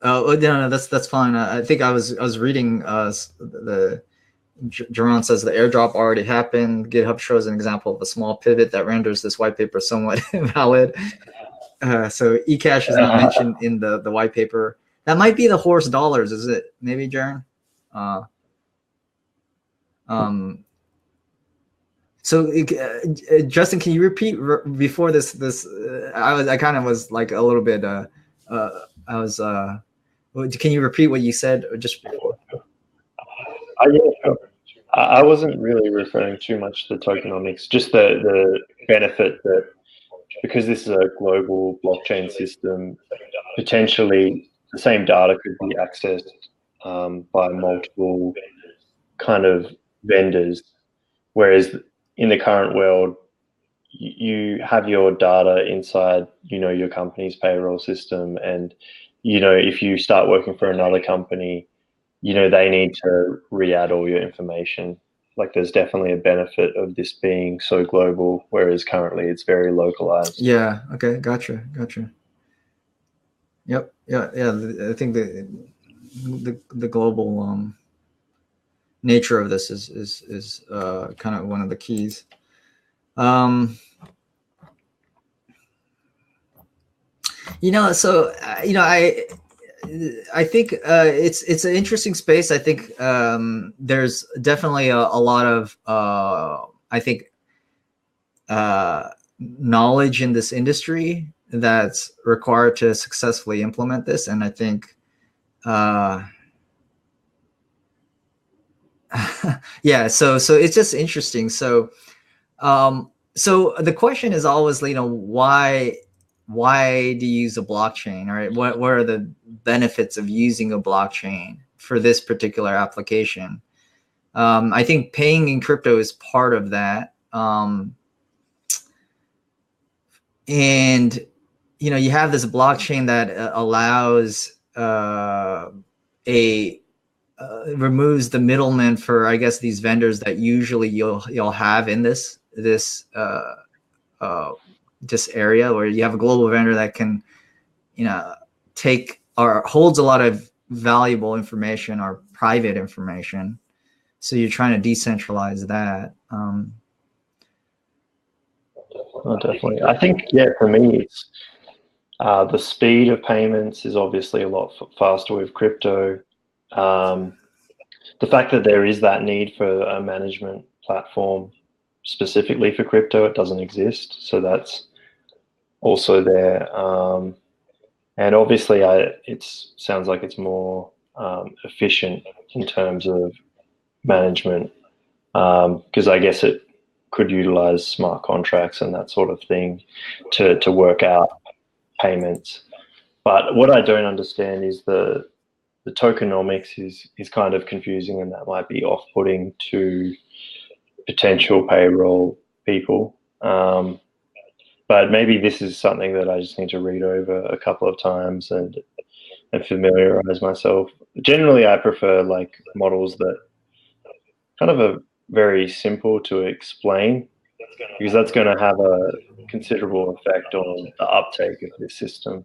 no, that's fine. I think I was reading. The Jerome says the airdrop already happened. GitHub shows an example of a small pivot that renders this white paper somewhat invalid. So eCash is not mentioned in the white paper. That might be the Horus dollars, is it? Maybe, Jaren? So Justin, can you repeat before this? I kind of was like a little bit. Can you repeat what you said just before? Yeah, sure. I wasn't really referring too much to the tokenomics, just the benefit that because this is a global blockchain system, potentially the same data could be accessed by multiple kind of vendors, whereas in the current world, you have your data inside, your company's payroll system, and if you start working for another company, they need to re-add all your information. Like there's definitely a benefit of this being so global, whereas currently it's very localized. Yeah. Okay. Gotcha. Yep. Yeah. I think the global nature of this is kind of one of the keys. I think it's an interesting space. I think there's definitely a lot of knowledge in this industry that's required to successfully implement this, and I think yeah. So it's just interesting. So the question is always, why do you use a blockchain, right? What are the benefits of using a blockchain for this particular application? I think paying in crypto is part of that. And, you have this blockchain that allows removes the middleman for, I guess, these vendors that usually you'll have in this area, where you have a global vendor that can, take or holds a lot of valuable information or private information. So you're trying to decentralize that. Oh, definitely. I think, for me, it's the speed of payments is obviously a lot faster with crypto. The fact that there is that need for a management platform specifically for crypto, it doesn't exist. So that's also there. And obviously it sounds like it's more efficient in terms of management, because I guess it could utilize smart contracts and that sort of thing to work out payments. But what I don't understand is the tokenomics is kind of confusing, and that might be off-putting to potential payroll people. But maybe this is something that I just need to read over a couple of times and familiarize myself. Generally, I prefer like models that kind of are very simple to explain, because that's going to have a considerable effect on the uptake of this system.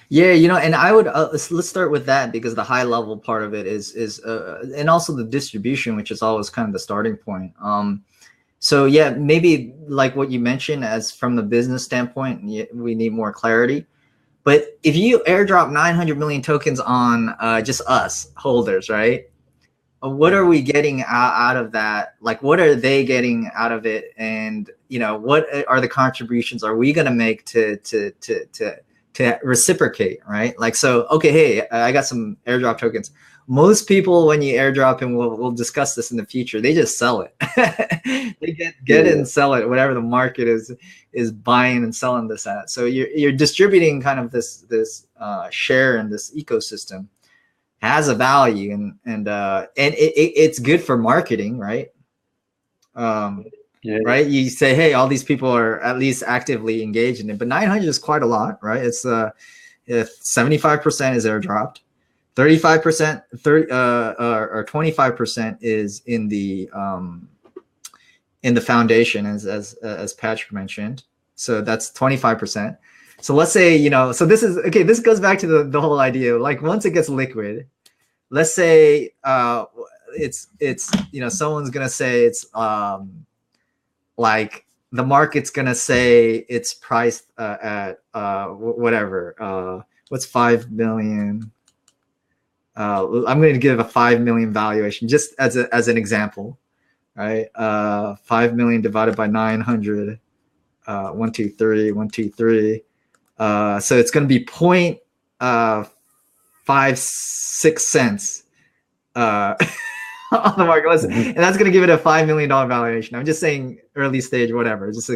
Yeah, you know, and I would let's start with that, because the high level part of it is and also the distribution, which is always kind of the starting point. So yeah, maybe like what you mentioned, as from the business standpoint, we need more clarity. But if you airdrop 900 million tokens on just us holders, right? What are we getting out of that? Like, what are they getting out of it? And, you know, what are the contributions are we going to make to reciprocate, right? Like, so, okay, hey, I got some airdrop tokens. Most people, when you airdrop, and we'll discuss this in the future, they just sell it. They get it and sell it, whatever the market is buying and selling this at. So you're distributing kind of this share in this ecosystem. Has a value, and it's good for marketing, right? Right. You say, hey, all these people are at least actively engaged in it, but 900 is quite a lot, right? It's 75% is airdropped, 35%, or 25% is in the foundation, as Patrick mentioned. So that's 25%. So let's say, you know, so this is okay. This goes back to the whole idea. Like, once it gets liquid, let's say it's you know, someone's gonna say it's like the market's gonna say it's priced at whatever. What's 5 million? I'm going to give a 5 million valuation just as an example, right? 5 million divided by 900. 1, 2, 3, 1, 2, 3. So it's going to be 0.56 cents on the market, and that's going to give it a $5 million valuation. I'm just saying early stage, whatever. It's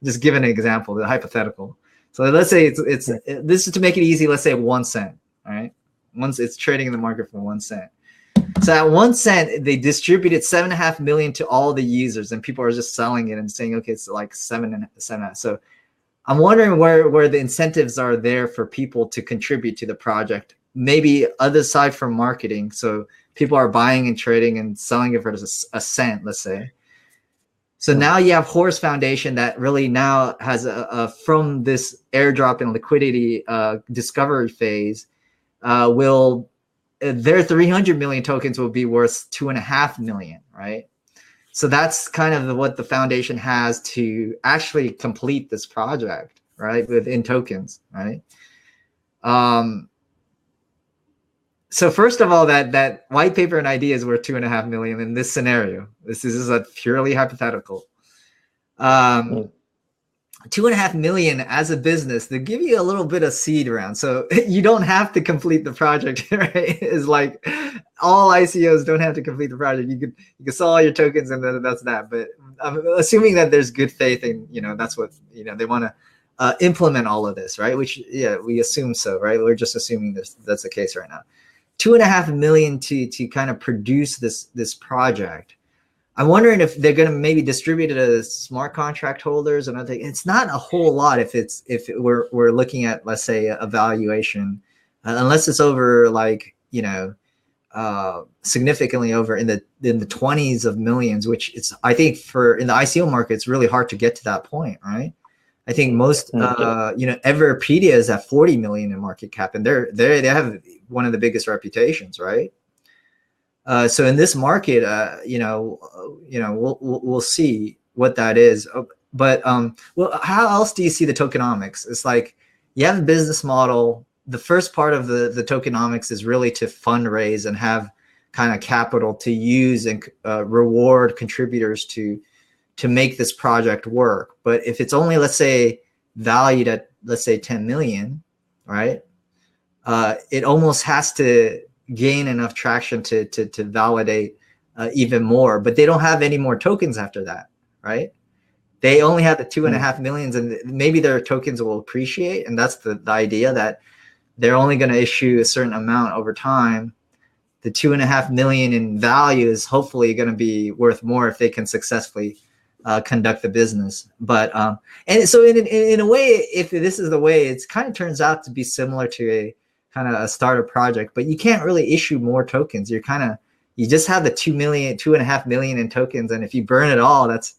just giving an example, the hypothetical. So let's say this is to make it easy. Let's say 1 cent. All right, once it's trading in the market for 1 cent. So at 1 cent, they distributed 7.5 million to all the users, and people are just selling it and saying, okay, it's like 7. So I'm wondering where the incentives are there for people to contribute to the project. Maybe other side from marketing. So people are buying and trading and selling it for a cent, let's say. So now you have Horus Foundation that really now has from this airdrop and liquidity discovery phase, their 300 million tokens will be worth 2.5 million, right? So that's kind of what the foundation has to actually complete this project, right? Within tokens, right? So first of all, that white paper and idea is worth 2.5 million in this scenario. This is a purely hypothetical. 2.5 million as a business, they give you a little bit of seed round. So you don't have to complete the project, right? It's like all ICOs don't have to complete the project. You could sell all your tokens and then that's that. But I'm assuming that there's good faith and, you know, that's what, you know, they want to implement all of this, right? Which, yeah, we assume so, right? We're just assuming that's the case right now. 2.5 million to kind of produce this project. I'm wondering if they're going to maybe distribute it to smart contract holders and other things. It's not a whole lot if we're looking at, let's say, a valuation, unless it's over, like, you know, significantly over in the 20s of millions, which it's, I think, in the ICO market, it's really hard to get to that point, right? I think most you know, Everpedia is at 40 million in market cap, and they have one of the biggest reputations, right? So in this market, you know, we'll see what that is. But well, how else do you see the tokenomics? It's like you have a business model. The first part of the tokenomics is really to fundraise and have kind of capital to use and reward contributors to make this project work. But if it's only, let's say, valued at, let's say, 10 million, right? It almost has to gain enough traction to validate even more, but they don't have any more tokens after that, right? They only have the 2.5 millions, and maybe their tokens will appreciate, and that's the idea, that they're only going to issue a certain amount over time. The 2.5 million in value is hopefully going to be worth more if they can successfully conduct the business. But and so in a way, if this is the way, it kind of turns out to be similar to a kind of a starter project, but you can't really issue more tokens. You're kind of you just have the 2.5 million in tokens, and if you burn it all, that's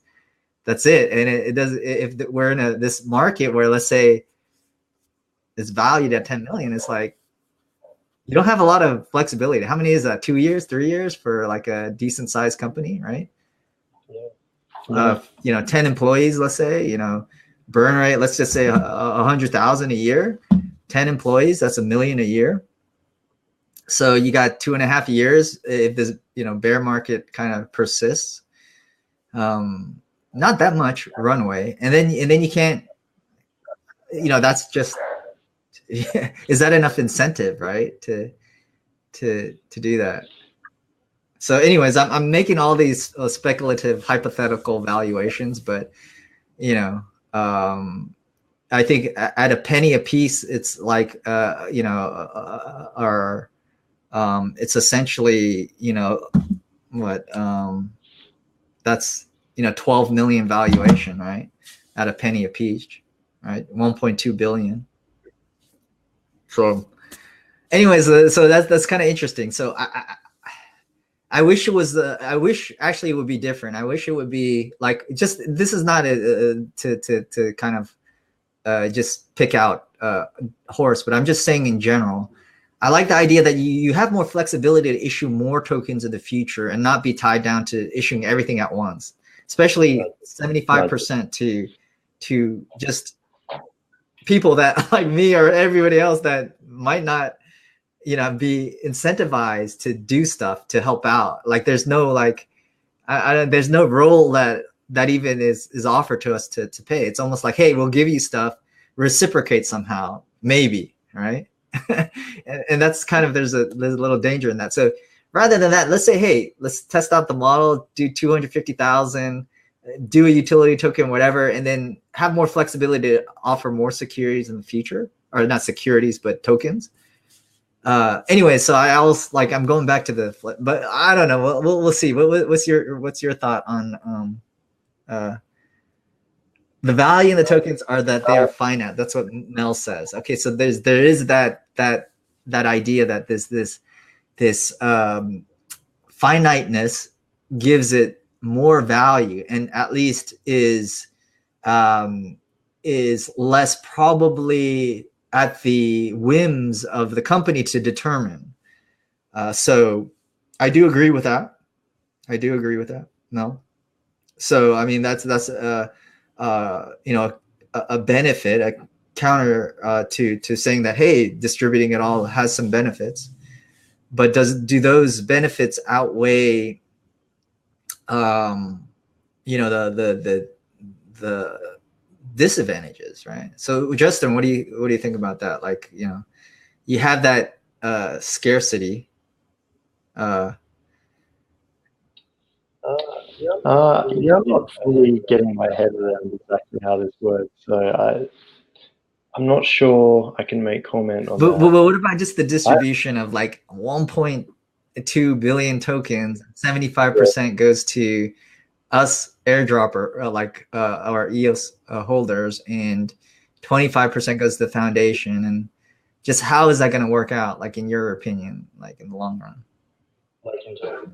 it. And it does. If we're in this market where, let's say, it's valued at 10 million, it's like you don't have a lot of flexibility. How many is that? 2 years, 3 years for like a decent sized company, right? Yeah. 10 employees, let's say, burn rate, let's just say 100,000 a year, 10 employees, that's $1 million a year. So you got 2.5 years if this, bear market kind of persists. Not that much runway. And then you can't, that's just, is that enough incentive, right? To do that. So anyways, I'm making all these speculative hypothetical valuations, but I think at a penny a piece, it's like it's essentially that's 12 million valuation, right? At a penny a piece, right? 1.2 billion. So anyways, so that's kind of interesting. So I wish it was I wish actually it would be different. I wish it would be like, just, this is not to kind of just pick out Horus, but I'm just saying in general, I like the idea that you have more flexibility to issue more tokens in the future and not be tied down to issuing everything at once, especially 75% to just people that like me or everybody else that might not be incentivized to do stuff to help out. Like there's no there's no role that even is offered to us to pay. It's almost like, hey, we'll give you stuff, reciprocate somehow, maybe, right? and that's kind of, there's a little danger in that. So rather than that, let's say, hey, let's test out the model, do 250,000, do a utility token, whatever, and then have more flexibility to offer more securities in the future, or not securities, but tokens. Anyway, so I was like, I'm going back to but I don't know. We'll see. What's your thought on the value in the tokens are that they are finite. That's what Mel says. Okay, so there is that idea that this finiteness gives it more value, and at least is less probably at the whims of the company to determine. So I do agree with that. No. So I mean that's a benefit, a counter to saying that, hey, distributing it all has some benefits, but do those benefits outweigh the disadvantages, right? So Justin, what do you think about that? Like, you have that scarcity. I'm not fully getting my head around exactly how this works, so I'm not sure I can make comment on that. But what about just the distribution of like 1.2 billion tokens? 75% goes to us airdropper, our EOS holders, and 25% goes to the foundation. And just how is that going to work out, like in your opinion, like in the long run?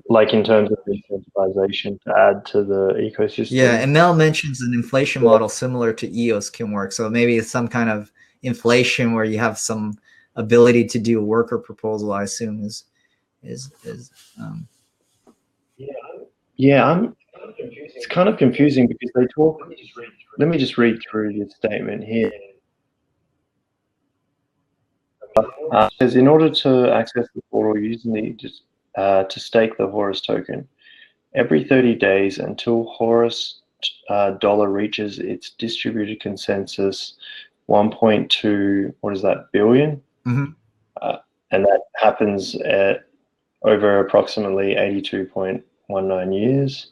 Like in terms of incentivization to add to the ecosystem? Yeah, and Mel mentions an inflation model similar to EOS can work. So maybe it's some kind of inflation where you have some ability to do a worker proposal, I assume is it's kind of confusing because they talk. Let me just read through this statement here. It says, in order to access the portal, you need to stake the Horus token every 30 days until Horus dollar reaches its distributed consensus 1.2 billion. Mm-hmm. And that happens over approximately 82.19 years.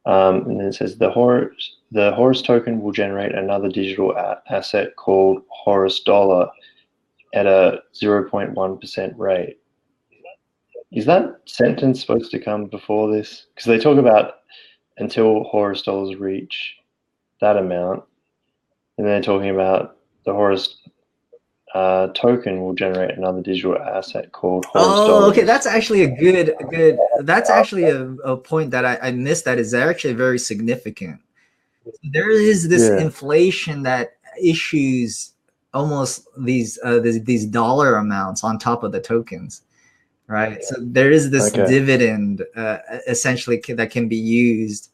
And then it says the Horus token will generate another digital asset called Horus dollar at a 0.1% rate. Is that sentence supposed to come before this? Because they talk about until Horus dollars reach that amount, and they're talking about the Horus token will generate another digital asset called Horus Oh, dollars. okay. That's actually a good. That's actually a point that I missed. That is actually very significant. There is this inflation that issues almost these dollar amounts on top of the tokens, right? So there is this dividend essentially that can be used.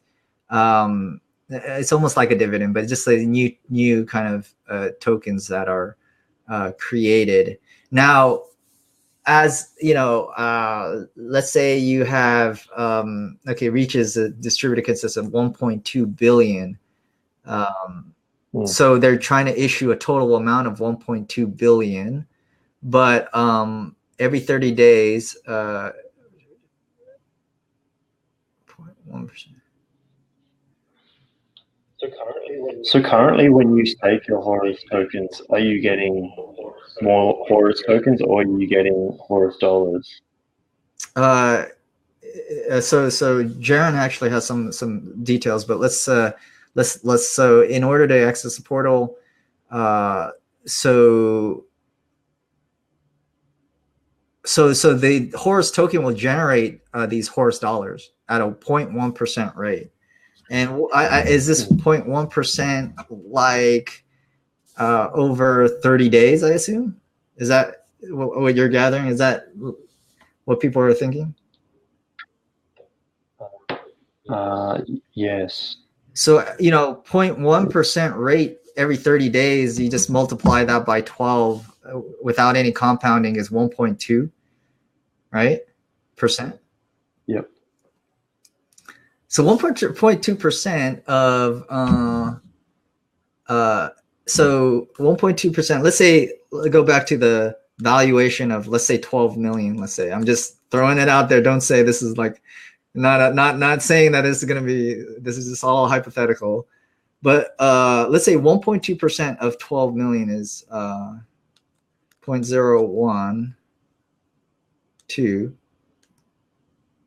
It's almost like a dividend, but just a new kind of tokens that are created. Now, as you know, let's say you have reaches a distributed consists of 1.2 billion. So they're trying to issue a total amount of 1.2 billion, but every 30 days, 0.1%. So currently, when you stake your Horus tokens, are you getting more Horus tokens, or are you getting Horus dollars? So Jaron actually has some details, but let's so in order to access the portal, so the Horus token will generate these Horus dollars at a 0.1% rate. And is this 0.1% like over 30 days, I assume? Is that what you're gathering? Is that what people are thinking? Yes. So, 0.1% rate every 30 days, you just multiply that by 12 without any compounding is 1.2, right? Percent. Yep. So 1.2% of so 1.2%, let's say, go back to the valuation of, let's say 12 million. Let's say, I'm just throwing it out there. Don't say this is like, not saying that this is going to be, this is just all hypothetical, but let's say 1.2% of 12 million is 0.012,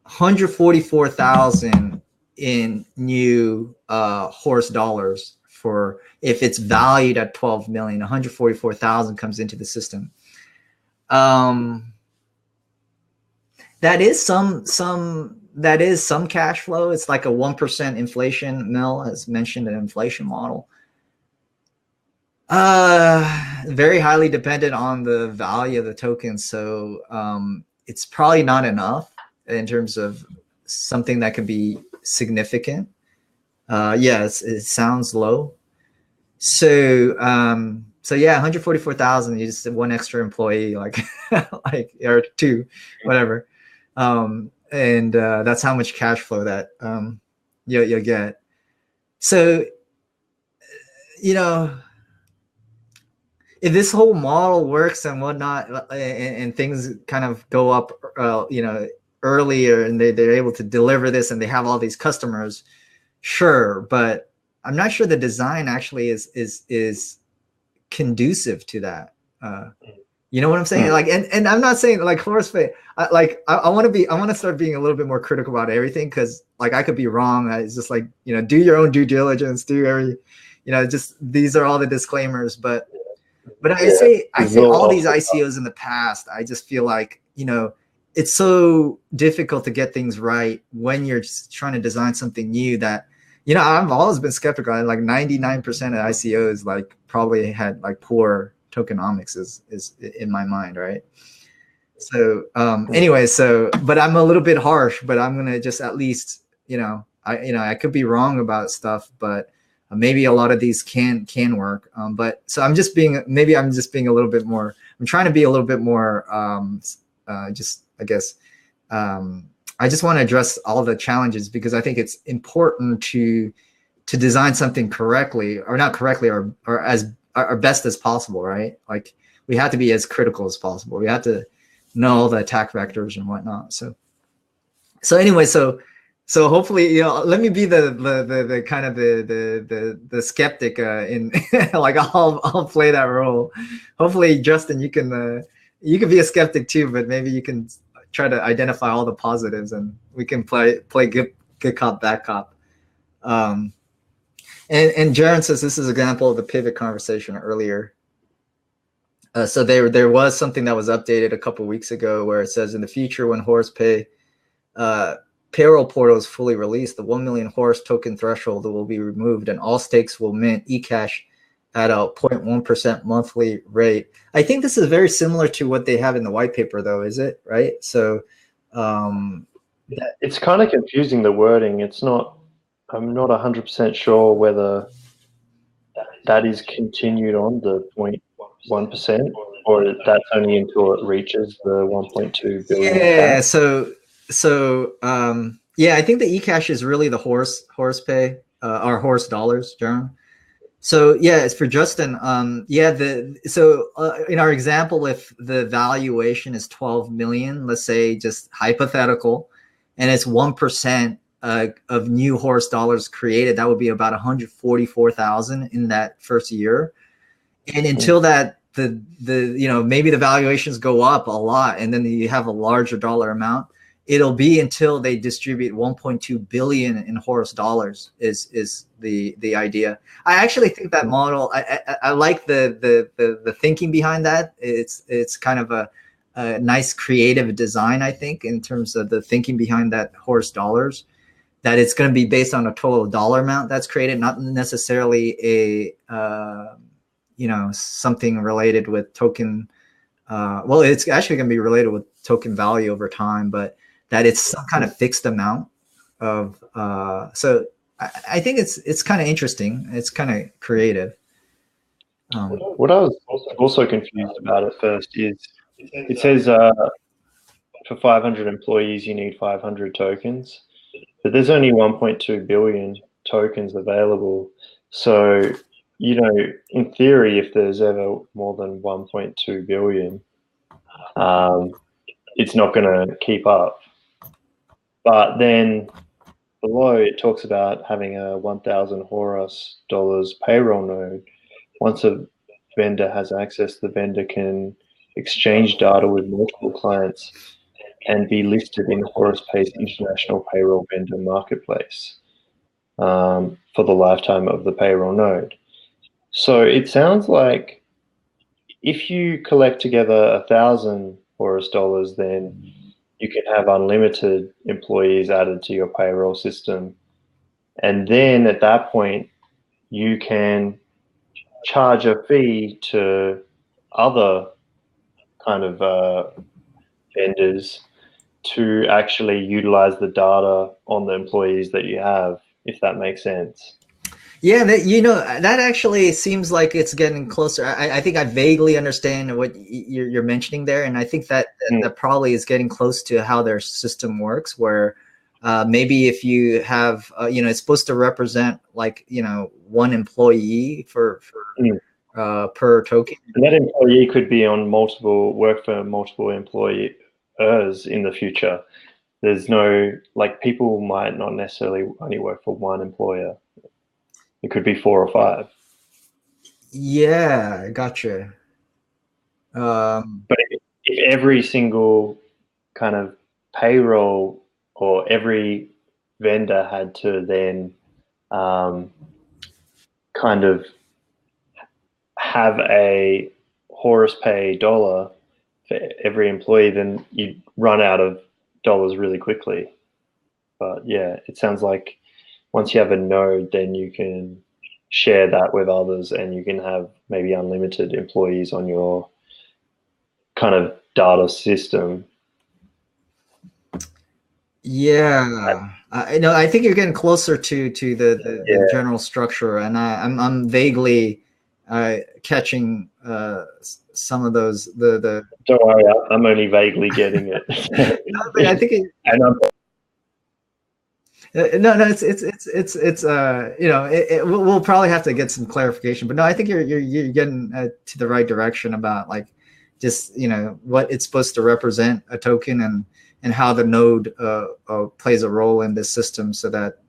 144,000 in new Horus dollars. For if it's valued at 12 million, 144,000 comes into the system. That is some cash flow. It's like a 1% inflation. Mel has mentioned an inflation model. Very highly dependent on the value of the token. So it's probably not enough in terms of something that could be significant. Yes, it sounds low. So yeah, 144,000. You just one extra employee, like or two, whatever, and that's how much cash flow that you'll get. So if this whole model works and whatnot, and things kind of go up, earlier, and they're able to deliver this, and they have all these customers, sure, but I'm not sure the design actually is conducive to that. You know what I'm saying? Like, and I'm not saying like Horus Pay. I want to start being a little bit more critical about everything, because like I could be wrong. It's just like, do your own due diligence, just these are all the disclaimers. But I say all these ICOs in the past, I just feel like it's so difficult to get things right when you're just trying to design something new that, I've always been skeptical. Like 99% of ICOs like probably had like poor tokenomics is in my mind, right? So anyway, but I'm a little bit harsh, but I'm gonna just at least, I could be wrong about stuff, but maybe a lot of these can work. But so I'm just being a little bit more, I'm trying to be a little bit more just, I guess, I just want to address all the challenges, because I think it's important to design something correctly, or not correctly, or as best as possible, right? Like we have to be as critical as possible. We have to know all the attack vectors and whatnot. So anyway, so hopefully, let me be the kind of the skeptic in like I'll play that role. Hopefully, Justin, you can be a skeptic too, but maybe you can try to identify all the positives, and we can play good cop, bad cop. And Jaron says this is an example of the pivot conversation earlier. So there was something that was updated a couple weeks ago where it says in the future when Horus Pay payroll portal is fully released, the 1 million Horus token threshold will be removed and all stakes will mint eCash at a 0.1% monthly rate. I think this is very similar to what they have in the white paper though, is it? Right? So it's kind of confusing, the wording. I'm not 100% sure whether that is continued on the 0.1% or that's only until it reaches the 1.2 billion. Yeah, yeah, I think the eCash is really the Horus Pay, or Horus dollars, Jerome. So yeah, it's for Justin. Yeah, in our example, if the valuation is 12 million, let's say just hypothetical, and it's 1% of new Horus dollars created, that would be about 144,000 in that first year. And until that, maybe the valuations go up a lot, and then you have a larger dollar amount. It'll be until they distribute 1.2 billion in Horus dollars is the idea. I actually think that model. I like the thinking behind that. It's kind of a nice creative design, I think, in terms of the thinking behind that Horus dollars. That it's going to be based on a total dollar amount that's created, not necessarily a something related with token. Well, it's actually going to be related with token value over time, but that it's some kind of fixed amount of. So I think it's kind of interesting. It's kind of creative. What I was also confused about at first is it says for 500 employees you need 500 tokens, but there's only 1.2 billion tokens available. So, in theory, if there's ever more than 1.2 billion, it's not going to keep up. But then below it talks about having a 1,000 Horus dollars payroll node. Once a vendor has access, the vendor can exchange data with multiple clients and be listed in Horus Pay's international payroll vendor marketplace for the lifetime of the payroll node. So it sounds like if you collect together 1,000 Horus dollars, then you can have unlimited employees added to your payroll system. And then at that point, you can charge a fee to other kind of vendors to actually utilize the data on the employees that you have, if that makes sense. Yeah, that actually seems like it's getting closer. I think I vaguely understand what you're mentioning there, and I think that probably is getting close to how their system works, where maybe if you have, it's supposed to represent like, one employee per token. And that employee could be on work for multiple employers in the future. There's no, people might not necessarily only work for one employer. It could be 4 or 5. Yeah, gotcha. But if every single kind of payroll or every vendor had to then kind of have a Horus Pay dollar for every employee, then you'd run out of dollars really quickly. But yeah, it sounds like once you have a node, then you can share that with others and you can have maybe unlimited employees on your kind of data system. Yeah, I think you're getting closer to the general structure, and I'm vaguely catching some of those. The Don't worry, I'm only vaguely getting it. But I think and I'm no, it's we'll probably have to get some clarification, but no, I think you're getting to the right direction about just what it's supposed to represent, a token, and how the node plays a role in this system, so that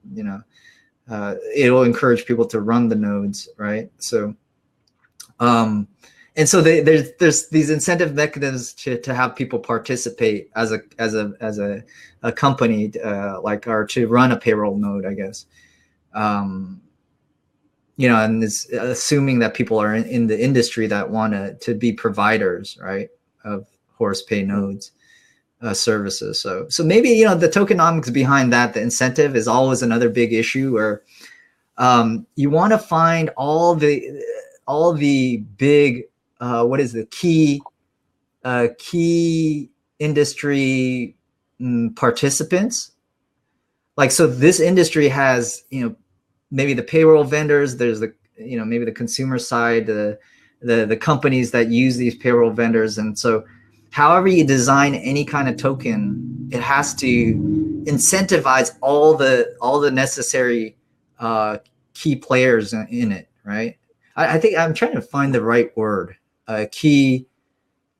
it will encourage people to run the nodes, right? So and so there's these incentive mechanisms to have people participate as a company, or to run a payroll node, I guess. you know, and it's assuming that people are in the industry that want to be providers, right, of Horus Pay nodes services. So maybe, you know, the tokenomics behind that, the incentive is always another big issue where you want to find all the big what is the key industry participants. Like, so this industry has, you know, maybe the payroll vendors, there's the, you know, maybe the consumer side, the companies that use these payroll vendors. And so however you design any kind of token, it has to incentivize all the necessary key players in it, right? I think I'm trying to find the right word. Key,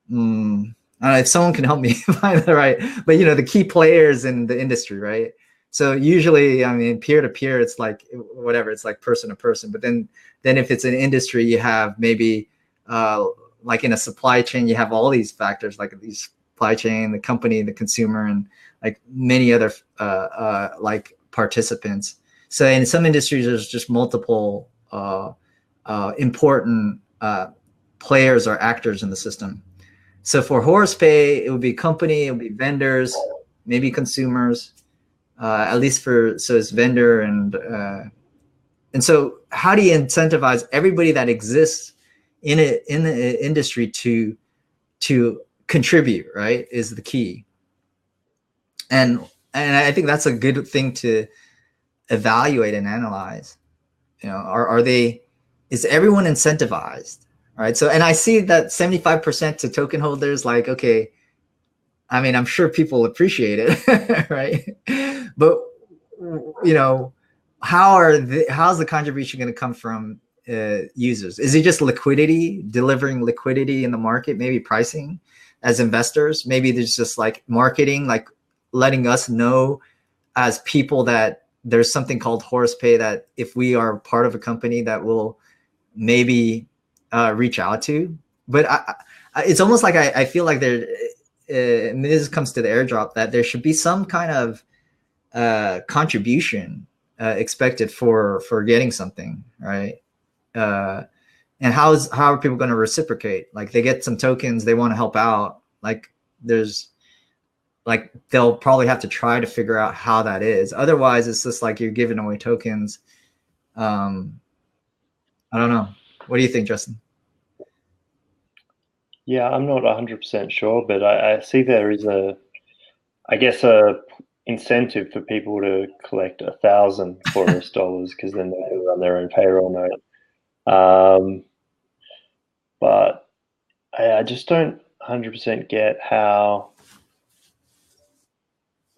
I don't know if someone can help me find the right, but you know, the key players in the industry, right? So usually, I mean, peer to peer, it's like whatever, it's like person to person. But then if it's an industry, you have maybe like in a supply chain, you have all these factors, like these supply chain, the company, the consumer, and like many other like participants. So in some industries, there's just multiple important players or actors in the system. So for Horus Pay, it would be company, it would be vendors, maybe consumers, at least for, so it's vendor and so how do you incentivize everybody that exists in the industry to contribute, right, is the key. And I think that's a good thing to evaluate and analyze. You know, is everyone incentivized, right? So, and I see that 75% to token holders, like, okay, I mean, I'm sure people appreciate it, right? But, you know, how's the contribution going to come from users? Is it just liquidity, delivering liquidity in the market, maybe pricing as investors? Maybe there's just like marketing, like letting us know as people that there's something called Horus Pay that if we are part of a company that will maybe reach out to. But it's almost like I feel like there, this comes to the airdrop, that there should be some kind of contribution expected for getting something, right? And how are people going to reciprocate? Like, they get some tokens, they want to help out. Like, they'll probably have to try to figure out how that is. Otherwise, it's just like you're giving away tokens. I don't know. What do you think, Justin? Yeah, I'm not 100% sure, but I see there is I guess a incentive for people to collect 1,000 Horus dollars, because then they can run their own payroll note. But I just don't 100% get how,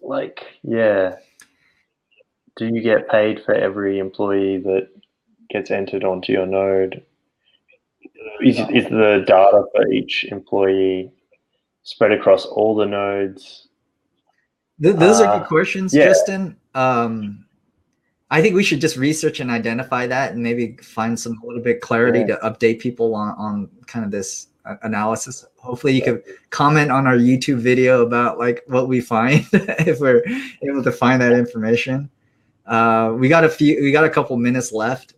like, yeah, do you get paid for every employee that gets entered onto your node? Is the data for each employee spread across all the nodes? Those are good questions, yeah. Justin. I think we should just research and identify that, and maybe find some a little bit clarity to update people on kind of this analysis. Hopefully you could comment on our YouTube video about like what we find if we're able to find that information. We got a couple minutes left.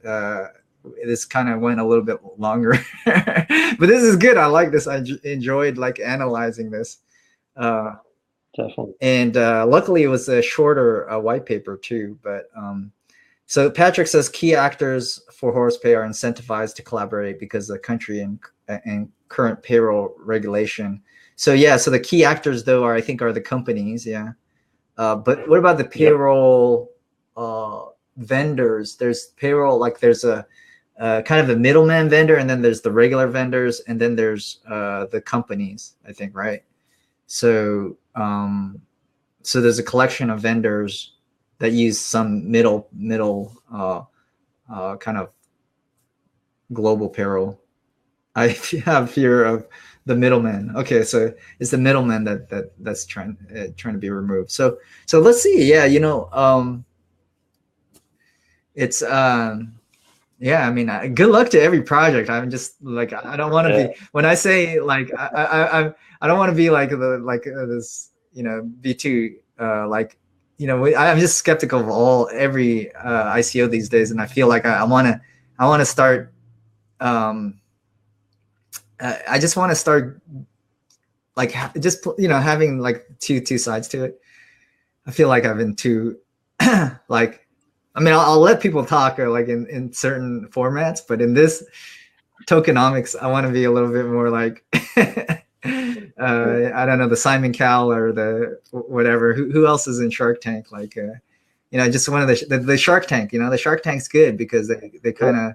This kind of went a little bit longer, but this is good. I like this. I enjoyed like analyzing this. Definitely. And luckily it was a shorter white paper too. But so Patrick says key actors for Horus Pay are incentivized to collaborate because of the country and current payroll regulation. So yeah, so the key actors though I think are the companies, yeah. But what about the payroll vendors? There's payroll, like there's a kind of a middleman vendor, and then there's the regular vendors, and then there's the companies, I think, right? So so there's a collection of vendors that use some middle kind of global payroll. I have fear of the middleman. Okay, so it's the middleman that's trying to be removed. So let's see. Yeah, you know, it's yeah, I mean, good luck to every project. I'm just like, I don't want to be, when I say like, I don't want to be like this, you know, be too like, you know, I'm just skeptical of every ICO these days, and I feel like I want I want to start. I just want to start, like, just, you know, having like two sides to it. I feel like I've been too, like, I mean, I'll let people talk like in certain formats, but in this tokenomics, I want to be a little bit more like, I don't know, the Simon Cowell or the whatever. Who else is in Shark Tank? Like, you know, just one of the Shark Tank. You know, the Shark Tank's good because they kind of